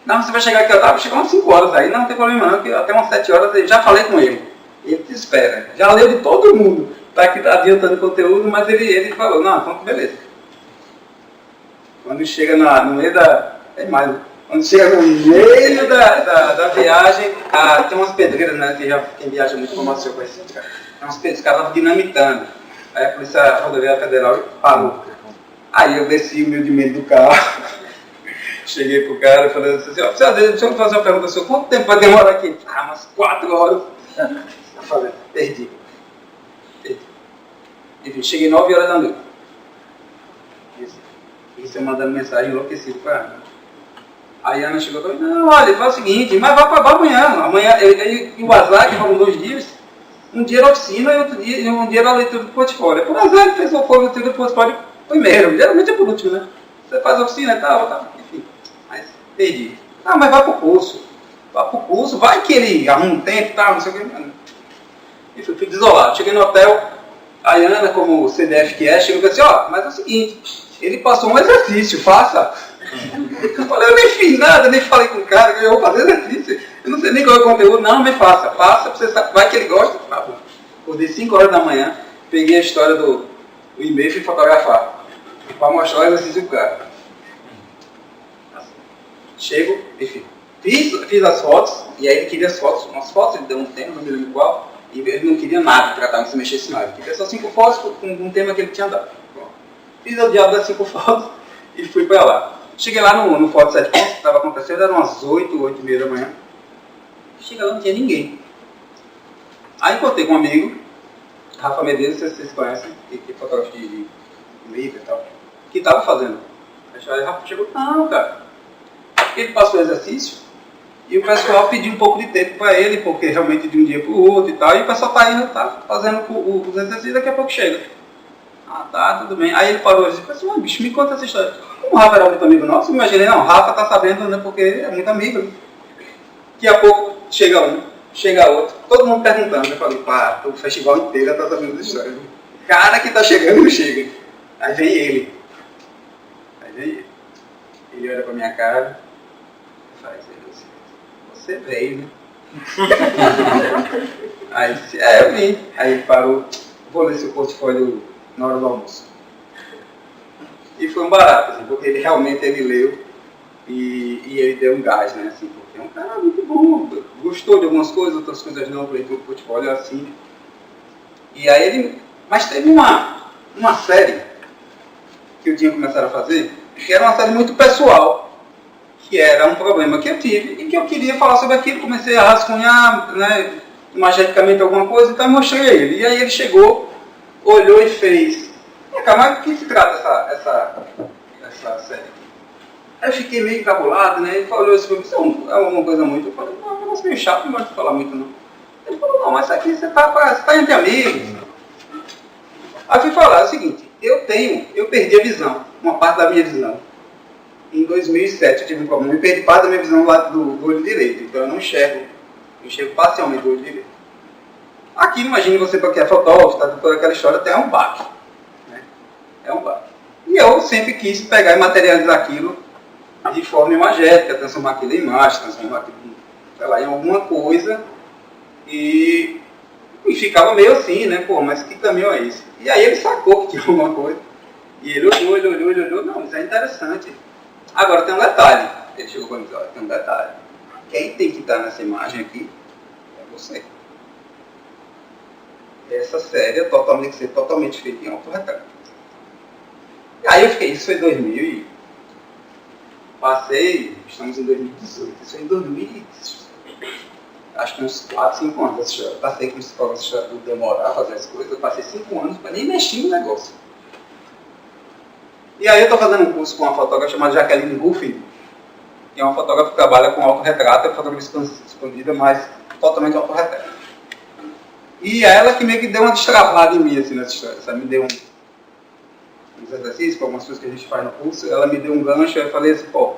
Não, você vai chegar aqui, vou chegar umas 5 horas aí, não tem problema não, que até umas 7 horas eu já falei com ele. Ele te espera. Já leu de todo mundo. Está aqui adiantando conteúdo, mas ele falou, não, então beleza. Quando chega no meio quando chega no meio da viagem, tem umas pedreiras, né, quem viaja muito para o Maceió conhece, tem umas pedreiras, os caras estavam dinamitando. Aí a Polícia Rodoviária Federal parou. Aí eu desci humildemente do carro, cheguei pro cara e falei assim, deixa eu fazer uma pergunta, senhor, quanto tempo vai demorar aqui? Umas 4 horas. Eu falei, perdi. Enfim, cheguei 9 horas da noite. Isso eu mandando mensagem enlouquecido pra Ana. Aí a Ana chegou e falou, não, olha, faz o seguinte, mas vai para amanhã. Amanhã, e o azar, que foram 2 dias, um dia era oficina e um dia era a leitura do portfólio. Por azar, ele fez a leitura do portfólio primeiro, geralmente é por último, né? Você faz a oficina e tal, enfim. Mas perdi. Mas vai pro curso. Vai pro curso, vai que ele arruma um tempo e tal, não sei o que. E fui desolado. Cheguei no hotel, a Ana, como CDF que chegou e disse, mas é o seguinte, ele passou um exercício, faça. Eu falei, eu nem fiz nada, nem falei com o cara, que eu vou fazer exercício. Eu não sei nem qual é o conteúdo, não, mas faça, você sabe, vai que ele gosta. Tá bom. Acordei 5 horas da manhã, peguei a história do e-mail e fui fotografar. Para mostrar o exercício do cara. Chego, enfim, fiz as fotos, e aí ele queria as fotos, umas fotos, ele deu um tema, não me lembro qual, e ele não queria nada, tratar, não se mexesse nada. Ele queria só 5 fotos com um tema que ele tinha dado. Bom, fiz o diabo das 5 fotos e fui para lá. Cheguei lá no Foto 7 Pontos, que estava acontecendo, eram umas 8h30 da manhã. Cheguei lá, não tinha ninguém. Aí encontrei com um amigo, Rafa Medeiros, vocês conhecem, que fotografia de livro e tal, que estava fazendo. Aí o Rafa chegou, não, cara. Ele passou o exercício e o pessoal pediu um pouco de tempo para ele, porque realmente de um dia para o outro e tal, e o pessoal tá indo, tá fazendo os exercícios, daqui a pouco chega. Ah, tá, tudo bem. Aí ele parou e disse, bicho, me conta essa história. Como o Rafa era muito amigo nosso, imaginei, não, o Rafa tá sabendo, né, porque é muito amigo. Daqui a pouco chega um, chega outro, todo mundo perguntando. Eu falei, pá, o festival inteiro tá sabendo essa história. O cara que tá chegando não chega. Aí vem ele. Ele olha pra minha cara e faz, você veio, né? Aí disse, eu vim. Aí ele parou, vou ler seu portfólio na hora do almoço. E foi um barato, assim, porque ele realmente leu e ele deu um gás, né? Assim, porque é um cara muito bom, gostou de algumas coisas, outras coisas não, por exemplo, o portfólio assim. E aí ele. Mas teve uma série que eu tinha começado a fazer, que era uma série muito pessoal, que era um problema que eu tive e que eu queria falar sobre aquilo. Comecei a rascunhar, né, imageticamente alguma coisa, então eu mostrei a ele. E aí ele chegou, olhou e fez, cara, mas do que se trata essa série? Aí eu fiquei meio encabulado, né? Ele falou assim, é uma coisa muito... Eu falei, não, é um negócio meio chato, não gosto de falar muito, não. Ele falou, não, mas aqui você tá entre amigos. Aí eu fui falar, é o seguinte, eu perdi a visão, uma parte da minha visão. Em 2007 eu tive um problema, eu perdi parte da minha visão lá do olho direito, então eu não enxergo, eu enxergo parcialmente o olho direito. Aqui, imagine você, porque é fotógrafo, tá, toda aquela história, até um baque. Né? É um baque. E eu sempre quis pegar e materializar aquilo de forma imagética, transformar aquilo em imagem, transformar aquilo, sei lá, em alguma coisa. E ficava meio assim, né? Pô, mas que caminho é esse? E aí ele sacou que tinha alguma coisa. E ele olhou, não, isso é interessante. Agora tem um detalhe. Ele chegou para mim e disse, olha, tem um detalhe. Quem tem que estar nessa imagem aqui é você. Essa série tem que ser totalmente feita em autorretrato. E aí eu fiquei, isso foi 2000 e passei, estamos em 2018, isso foi em 2000, acho que uns 4, 5 anos essa história. Passei com essa história de demorar a fazer as coisas, eu passei 5 anos para nem mexer no negócio. E aí eu estou fazendo um curso com uma fotógrafa chamada Jaqueline Ruffin, que é uma fotógrafa que trabalha com autorretrato, é fotografia expandida, mas totalmente autorretrato. E ela que meio que deu uma destravada em mim assim, nessa história, sabe? Me deu uns exercícios, com algumas coisas que a gente faz no curso, ela me deu um gancho, aí eu falei assim, pô,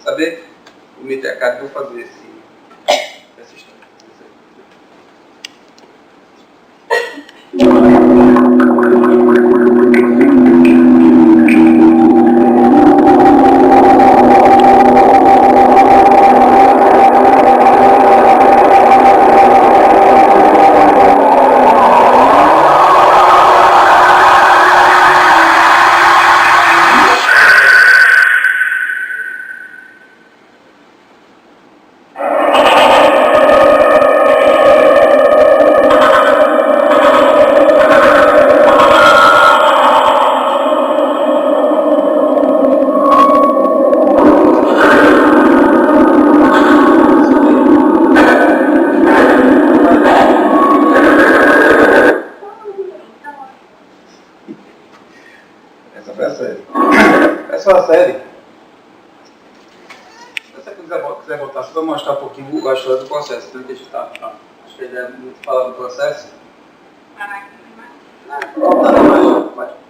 saber, vou meter a cara e vou fazer essa história. Essa foi a série. Essa foi a série. Se você quiser voltar, só para mostrar um pouquinho a história do processo, né? Que a gente tá, acho que a ideia é muito falar do processo.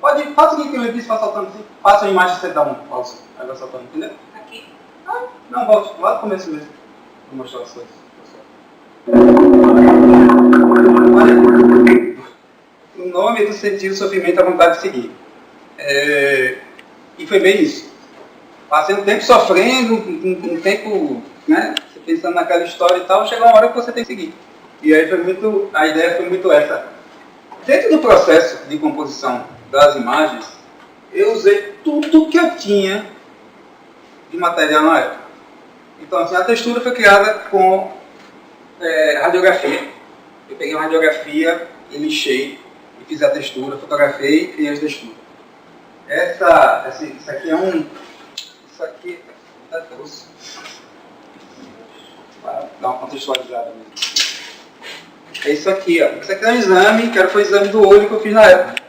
Pode, faça o que eu disse, faça saltando assim. Faça a imagem e você dá um pausa. Aí vai saltando, entendeu? Aqui. Não, volte lá do começo mesmo. Vou mostrar as coisas. Olha, o nome do sentido, sofrimento, a vontade de seguir. E foi bem isso. Passei um tempo sofrendo, um tempo, né, pensando naquela história e tal, chegou uma hora que você tem que seguir. E aí a ideia foi muito essa. Dentro do processo de composição das imagens, eu usei tudo que eu tinha de material na época. Então, assim, a textura foi criada com radiografia. Eu peguei uma radiografia e lixei, e fiz a textura, fotografei e fiz a textura. Isso aqui é isso aqui é grosso. Para dar uma contextualizada mesmo. É isso aqui, ó. Isso aqui é um exame, que foi o exame do olho que eu fiz na época.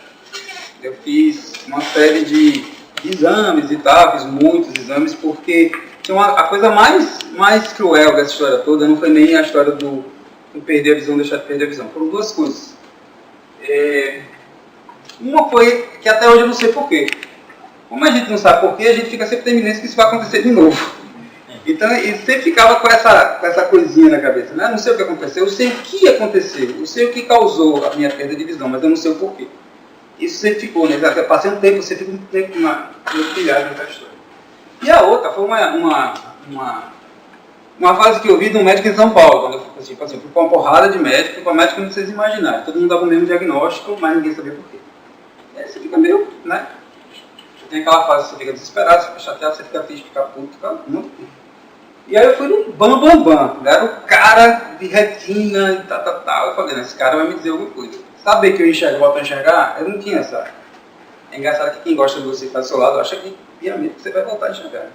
Eu fiz uma série de exames e tal, fiz muitos exames, porque tinha a coisa mais cruel dessa história toda não foi nem a história do perder a visão, deixar de perder a visão. Foram duas coisas. Uma foi que até hoje eu não sei porquê. Como a gente não sabe porquê, a gente fica sempre terminando que isso vai acontecer de novo. Então, ele sempre ficava com essa coisinha na cabeça, né? Eu não sei o que aconteceu, eu sei o que aconteceu, eu sei o que causou a minha perda de visão, mas eu não sei o porquê. Isso sempre ficou, né? Eu passei um tempo, você fica um tempo pilhado nessa história. E a outra foi uma fase que eu vi de um médico em São Paulo, quando eu fui fui com uma porrada de médico, com médico que não vocês imaginarem. Todo mundo dava o mesmo diagnóstico, mas ninguém sabia porquê. E aí você fica meio, né? Tem aquela fase que você fica desesperado, você fica chateado, você fica triste, fica puto, fica muito triste. E aí eu fui no bam. Era o cara de retina e tal. Eu falei, esse cara vai me dizer alguma coisa. Saber que eu enxergo, volto a enxergar, eu não tinha essa. É engraçado que quem gosta de você que está do seu lado acha que piamente você vai voltar a enxergar.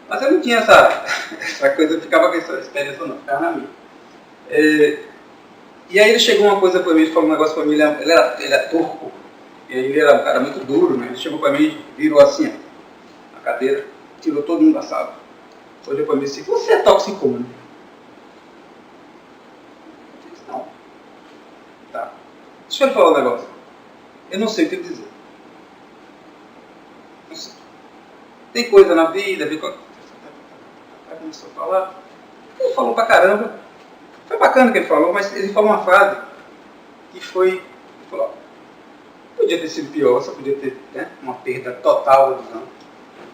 Mas eu não tinha essa coisa, eu ficava com essa experiência não, ficava na minha. E aí ele chegou uma coisa para mim, ele falou um negócio para mim, ele é turco. E ele era um cara muito duro, né? Ele chegou para mim, virou assim, a cadeira, tirou todo mundo da sala. Olhou para mim e disse, você é toxicômano? Eu disse, não. Tá. Deixa eu falar um negócio. Eu não sei o que dizer. Não sei. Tem coisa na vida, começou a falar. Ele falou pra caramba. Foi bacana o que ele falou, mas ele falou uma frase que foi, ele falou, podia ter sido pior, só podia ter, né, uma perda total da visão.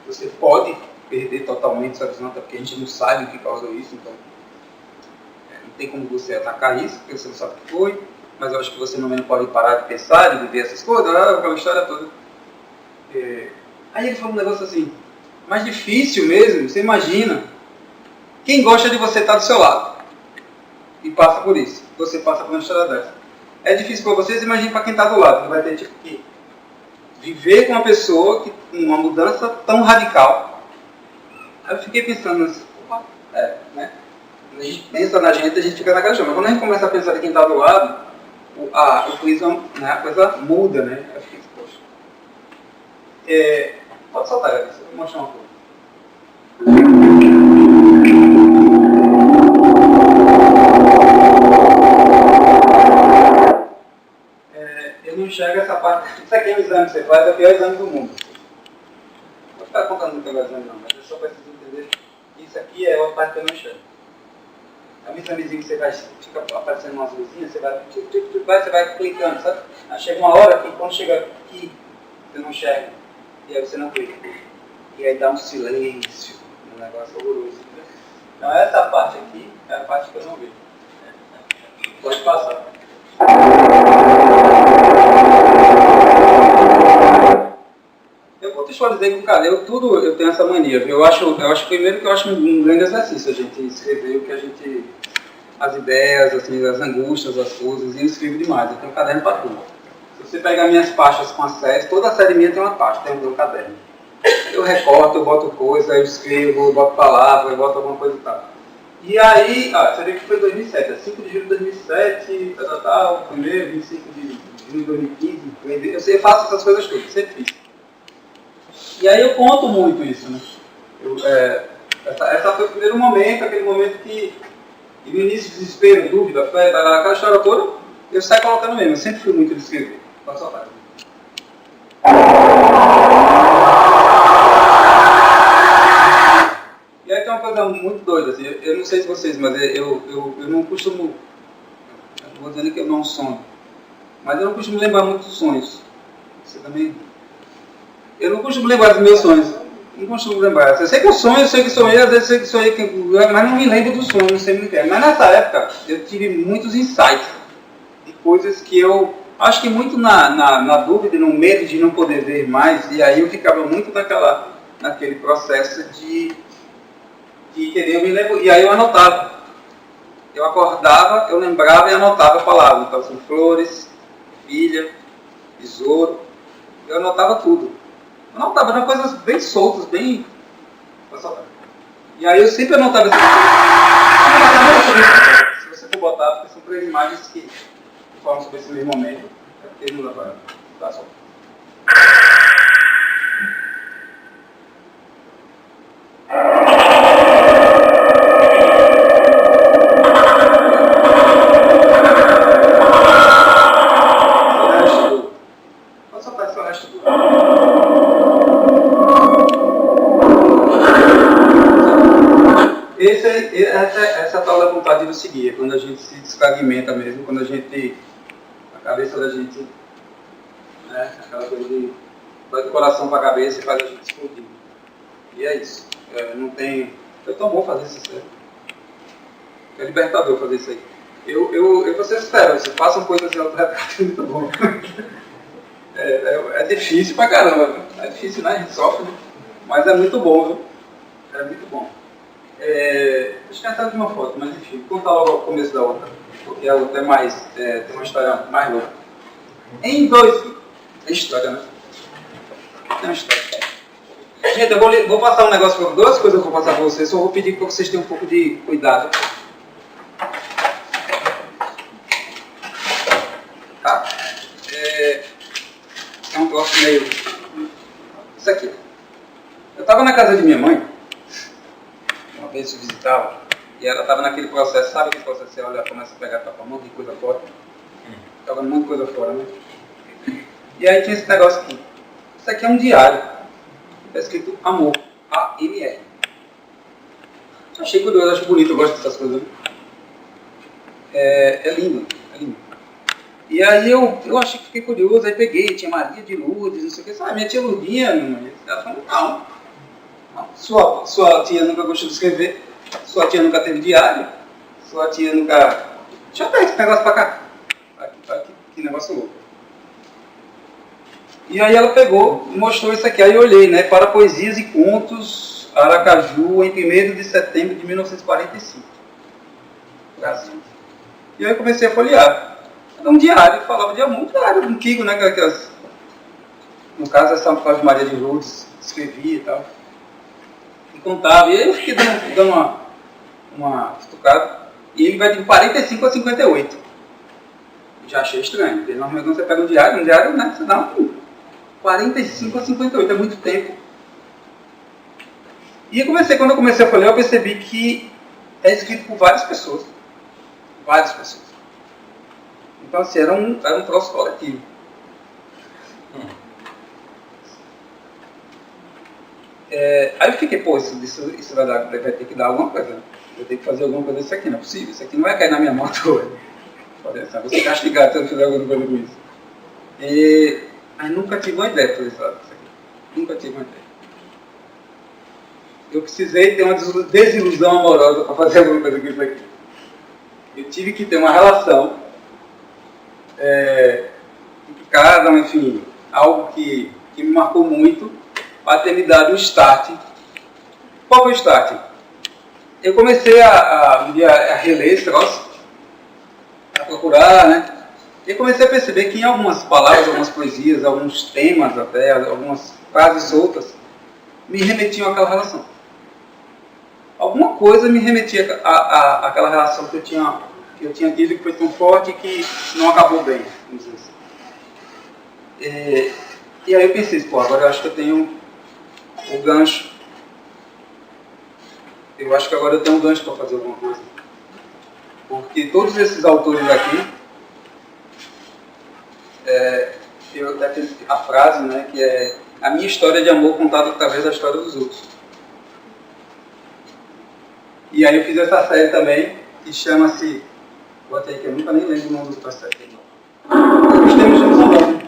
Você pode perder totalmente sua visão, até porque a gente não sabe o que causou isso, então não tem como você atacar isso, porque você não sabe o que foi, mas eu acho que você não pode parar de pensar, de viver essas coisas, aquela história toda. Aí ele falou um negócio assim, mais difícil mesmo, você imagina, quem gosta de você estar do seu lado e passa por isso, você passa por uma história dessa. É difícil para vocês, imagine para quem está do lado, que vai ter que viver com uma pessoa, uma mudança tão radical. Aí eu fiquei pensando assim, né? Quando a gente pensa na gente, a gente fica naquela chama. Mas quando a gente começa a pensar de quem está do lado, o prisma, né, a coisa muda, né? Eu fiquei, poxa. Pode soltar, eu vou mostrar uma coisa. Eu não enxergo essa parte. Isso aqui é um exame que você faz, é o pior exame do mundo. Não vou ficar contando muito o exame não, mas eu só preciso entender que isso aqui é uma parte que eu não enxergo. É um examezinho que você vai, fica aparecendo umas luzinhas, você vai clicando, sabe? Aí chega uma hora que quando chega aqui, você não enxerga. E aí você não clica. E aí dá um silêncio, um negócio horroroso. Então essa parte aqui é a parte que eu não vejo. Pode passar. Eu vou textualizar com o cara, eu tenho essa mania. Eu acho primeiro que eu acho um grande exercício a gente escrever o que a gente, as ideias, assim, as angústias, as coisas, e eu escrevo demais, eu tenho um caderno para tudo. Se você pegar minhas pastas com as séries, toda a série minha tem uma pasta, tem um caderno. Eu recorto, eu boto coisa, eu escrevo, eu boto palavra, eu boto alguma coisa e tal. E aí, você vê que foi em 2007, é 5 de julho de 2007, primeiro, 25 de junho de 2015, eu faço essas coisas todas, sempre fiz. E aí eu conto muito isso, né? Essa foi o primeiro momento, aquele momento que, no início, desespero, dúvida, fé, aquela história toda, eu saio colocando mesmo, eu sempre fui muito de escrever. Pode soltar. E aí tem uma coisa muito doida, assim, eu não sei se vocês, mas eu não costumo, eu vou dizendo que eu não sonho, mas eu não costumo lembrar muito dos sonhos. Você também? Eu não costumo lembrar dos meus sonhos. Não costumo lembrar. Eu sei que eu sonho, eu sei que sonhei, às vezes eu sei que sonhei, mas não me lembro dos sonhos, não sei muito o que é. Mas nessa época, eu tive muitos insights de coisas que eu acho que muito na dúvida, no medo de não poder ver mais, e aí eu ficava muito naquele processo de querer, eu me lembro, e aí eu anotava. Eu acordava, eu lembrava e anotava a palavra. Então, assim, flores, filha, tesouro, eu anotava tudo. Não, eram coisas bem soltas, bem... E aí eu sempre anotava assim. Se você for botar, porque são 3 imagens que falam sobre esse mesmo momento. É porque não dá para dar só. Pode soltar esse resto do... Essa tal da vontade de seguir, é quando a gente se desfragmenta mesmo, quando a gente, a cabeça da gente, né, aquela coisa de vai do coração para a cabeça e faz a gente explodir. E é isso. Não tem... É tão bom fazer isso, sério. É libertador fazer isso aí. Eu vou ser sincero, se façam coisas assim, é muito bom. É difícil pra caramba, é difícil, né? A gente sofre, mas é muito bom, viu? É muito bom. Deixa eu tentar de uma foto, mas enfim, vou contar logo o começo da outra, porque a outra tem uma história mais louca. É história, né? Tem uma história. Gente, eu vou passar um negócio para duas coisas que eu vou passar para vocês, só vou pedir para vocês tenham um pouco de cuidado. Tá? É um troço meio... Isso aqui. Eu estava na casa de minha mãe, uma vez eu visitava, e ela estava naquele processo, sabe aquele processo, você olha, começa a pegar um monte de coisa fora? Estava um monte de coisa fora, né? E aí tinha esse negócio aqui. Isso aqui é um diário. Está escrito amor. A-M-R. Achei curioso, acho bonito, eu gosto dessas coisas. É lindo, é lindo. E aí eu achei que fiquei curioso, aí peguei, tinha Maria de Lourdes, não sei o que, sabe, minha tia Lourdinha, ela falou, não, sua tia nunca gostou de escrever, sua tia nunca teve diário, sua tia nunca... Deixa eu ver esse negócio pra cá. Que negócio louco. E aí ela pegou e mostrou isso aqui, aí eu olhei, né, para Poesias e Contos, Aracaju, em 1º de setembro de 1945, Brasil. E aí eu comecei a folhear. Era um diário, falava de amor, um diário antigo, né, no caso essa Ave Maria de Lourdes escrevia e tal, e contava, e aí eu fiquei dando uma estucada, e ele vai de 45 a 58. Já achei estranho, porque normalmente quando você pega um diário, né, você dá um 45 a 58, é muito tempo. E quando eu comecei a folhear, eu percebi que é escrito por várias pessoas. Várias pessoas. Então, assim, era um troço coletivo. Aí eu fiquei, pô, isso vai ter que dar alguma coisa. Eu tenho que fazer alguma coisa disso aqui, não é possível. Isso aqui não vai cair na minha mão toda. Vou ser castigado se eu fizer alguma coisa com isso. Aí nunca tive uma ideia para fazer isso aqui. Nunca tive uma ideia. Eu precisei ter uma desilusão amorosa para fazer alguma coisa com isso aqui. Eu tive que ter uma relação casa, enfim, algo que me marcou muito para ter me dado um start. Qual foi o start? Eu comecei a reler esse troço, a procurar, né? E comecei a perceber que em algumas palavras, algumas poesias, alguns temas até, algumas frases soltas, me remetiam àquela relação. Alguma coisa me remetia àquela relação que eu tinha tido, que foi tão forte que não acabou bem, vamos dizer assim. E aí eu pensei, pô, agora eu acho que eu tenho o gancho. Eu acho que agora eu tenho um gancho para fazer alguma coisa. Porque todos esses autores aqui, eu até fiz a frase, né, que é a minha história de amor contada através da história dos outros. E aí eu fiz essa série também, que chama-se... Botei aqui, eu nunca nem lembro o nome do série. Os temas não são bons.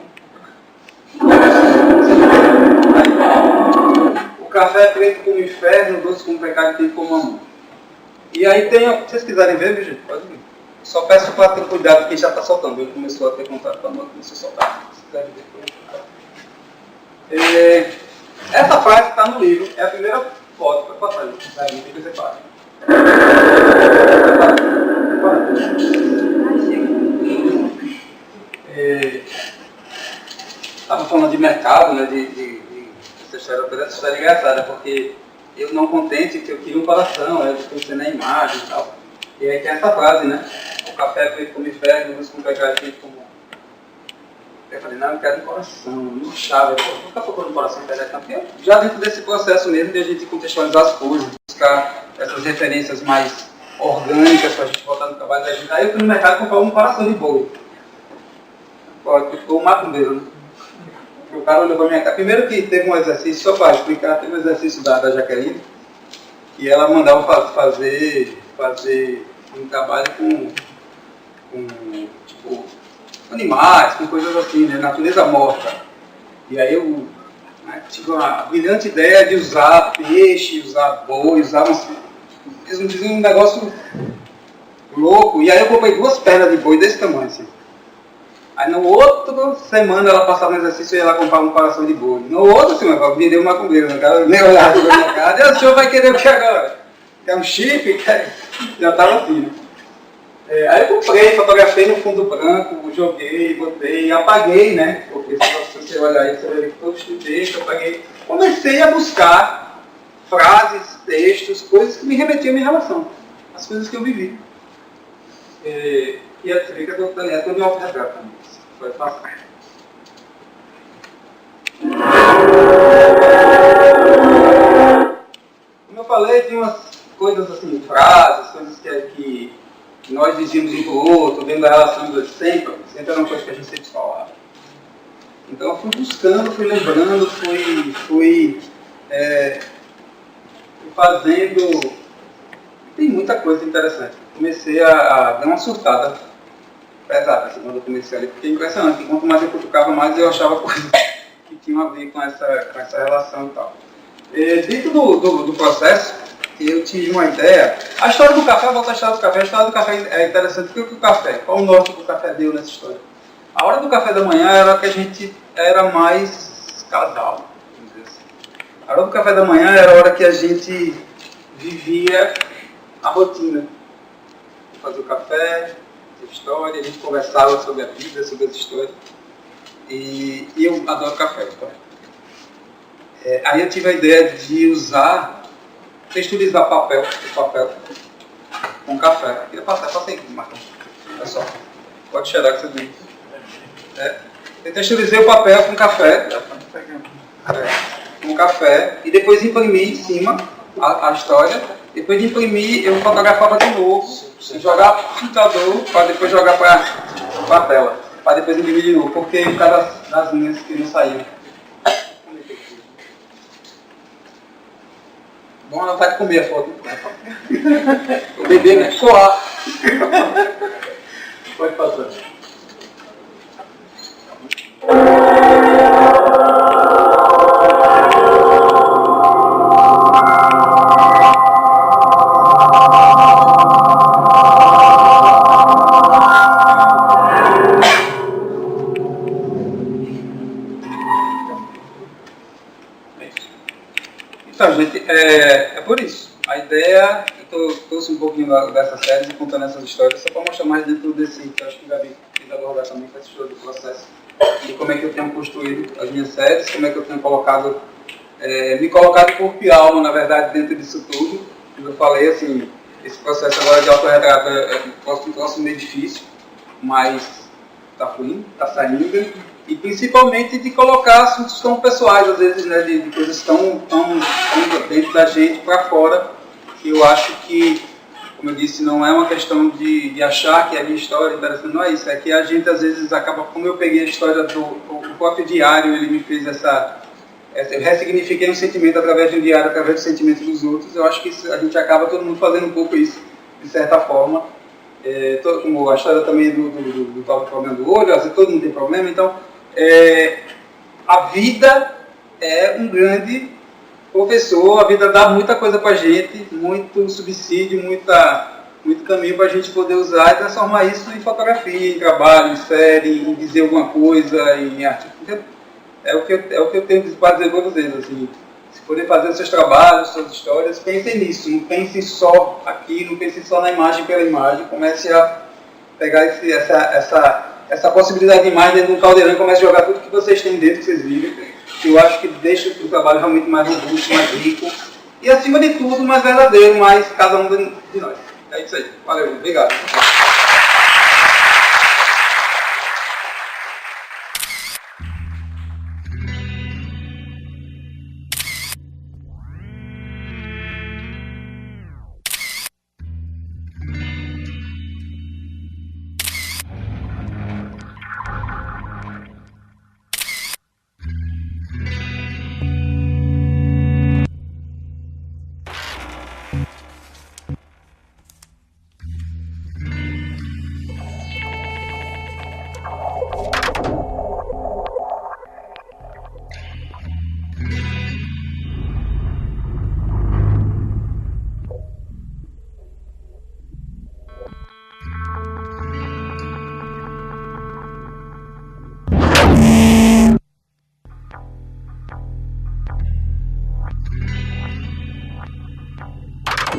O café é preto como inferno, doce como pecado e tem como amor. E aí tem, se vocês quiserem ver, viu, gente, pode ver. Só peço para ter cuidado, porque já está soltando. Ele começou a ter contato com a mão, começou a soltar. Se quiserem ver, essa frase está no livro, é a primeira foto para passar. Tem que ser fácil. Estava falando de mercado, né, essa história é engraçada, porque eu não contente que eu queria um coração, eu pensei na imagem e tal. E aí tem essa frase, né? café feito como inferno, música com pecado feito como... Eu falei, não, eu quero um coração, não chave, eu vou ficar procurando coração na internet, porque já dentro desse processo mesmo de a gente contextualizar as coisas, buscar essas referências mais orgânicas para a gente botar no trabalho da gente. Aí eu fui no mercado comprar um coração de boi. Ficou um macumbeiro, né? O cara olhou para minha cara. Primeiro que teve um exercício, só para explicar, teve um exercício da Jaqueline, e ela mandava fazer um trabalho com tipo, animais, com coisas assim, né? Natureza morta. E aí eu tive uma brilhante ideia de usar peixe, usar boi, usar um negócio louco. E aí eu comprei 2 pernas de boi desse tamanho, assim. Aí no outro semana ela passava no exercício e ia lá comprar um coração de boi. No outro semana eu virei um macumbeiro, né? Cara, nem olhava na minha cara. E o senhor vai querer o que agora? Quer um chip? Já estava assim, né? Aí eu comprei, fotografei no fundo branco, joguei, botei, apaguei, né? Porque se você olhar aí, você vai ver que todos os textos eu apaguei. Comecei a buscar frases, textos, coisas que me remetiam à minha relação, as coisas que eu vivi. E a trilha do Daniel todo em autorretrato também. Foi fácil. Como eu falei, tinha umas coisas assim, frases, coisas que nós dizíamos um pro outro, dentro da relação de dois, sempre era uma coisa que a gente sempre falava. Então eu fui buscando, fui lembrando, fui fazendo. Tem muita coisa interessante. Comecei a dar uma surtada pesada, assim, quando eu comecei ali, porque é impressionante, quanto mais eu cutucava, mais eu achava coisas que tinham a ver com essa relação e tal. Dentro do processo, eu tive uma ideia. A história do café, volta à história do café. A história do café é interessante, porque o café, qual o norte que o café deu nessa história? A hora do café da manhã era que a gente era mais casal, vamos dizer assim. A hora do café da manhã era a hora que a gente vivia a rotina. Fazia o café, história, a gente conversava sobre a vida, sobre as histórias. E eu adoro café. Então. Aí eu tive a ideia de usar, texturizar o papel com café. Eu passei aqui, Marcos. Olha só. Pode cheirar que você tem. Eu texturizei o papel com café. Com café. E depois imprimi em cima a história. Depois de imprimir, eu fotografava de novo. E jogar para o computador para depois jogar para a tela. Para depois imprimir de novo. Porque por causa das linhas que não saíam. Bom, ela vai comer a foto. O bebê, né? Coar. Pode passar. Então, gente, é por isso. A ideia, eu trouxe um pouquinho dessa série, contando essas histórias, só para mostrar mais dentro desse, que eu acho que o Gabi quis abordar também com essa história do processo. E como é que eu tenho construído as minhas séries, como é que eu tenho colocado, me colocado de corpo e alma, na verdade, dentro disso tudo. Como eu falei, assim, esse processo agora de autorretrato é um próximo meio difícil, mas está fluindo, está saindo. E principalmente de colocar assuntos tão pessoais, às vezes, né, de coisas tão dentro da gente para fora, que eu acho que, como eu disse, não é uma questão de achar que a minha história é interessante, não é isso, é que a gente às vezes acaba, como eu peguei a história do próprio diário, ele me fez eu ressignifiquei um sentimento através de um diário, através do sentimento dos outros, eu acho que a gente acaba todo mundo fazendo um pouco isso, de certa forma, como a história também do problema do olho, às vezes todo mundo tem problema, então, a vida é um grande professor, a vida dá muita coisa pra gente, muito subsídio, muito caminho pra gente poder usar e transformar isso em fotografia, em trabalho, em série, em dizer alguma coisa, em arte. É o que eu tenho para dizer para vocês, assim, se forem fazer os seus trabalhos, suas histórias, pensem nisso, não pensem só aqui, não pensem só na imagem pela imagem, comece a pegar essa possibilidade de imagem dentro de um caldeirão e comece a jogar tudo que vocês têm dentro, que vocês vivem, que eu acho que deixa o trabalho realmente mais robusto, mais rico e, acima de tudo, mais verdadeiro, mais cada um de nós. É isso aí. Valeu, obrigado.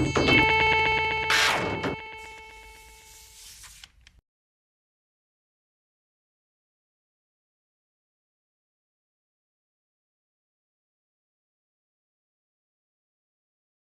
Tchau.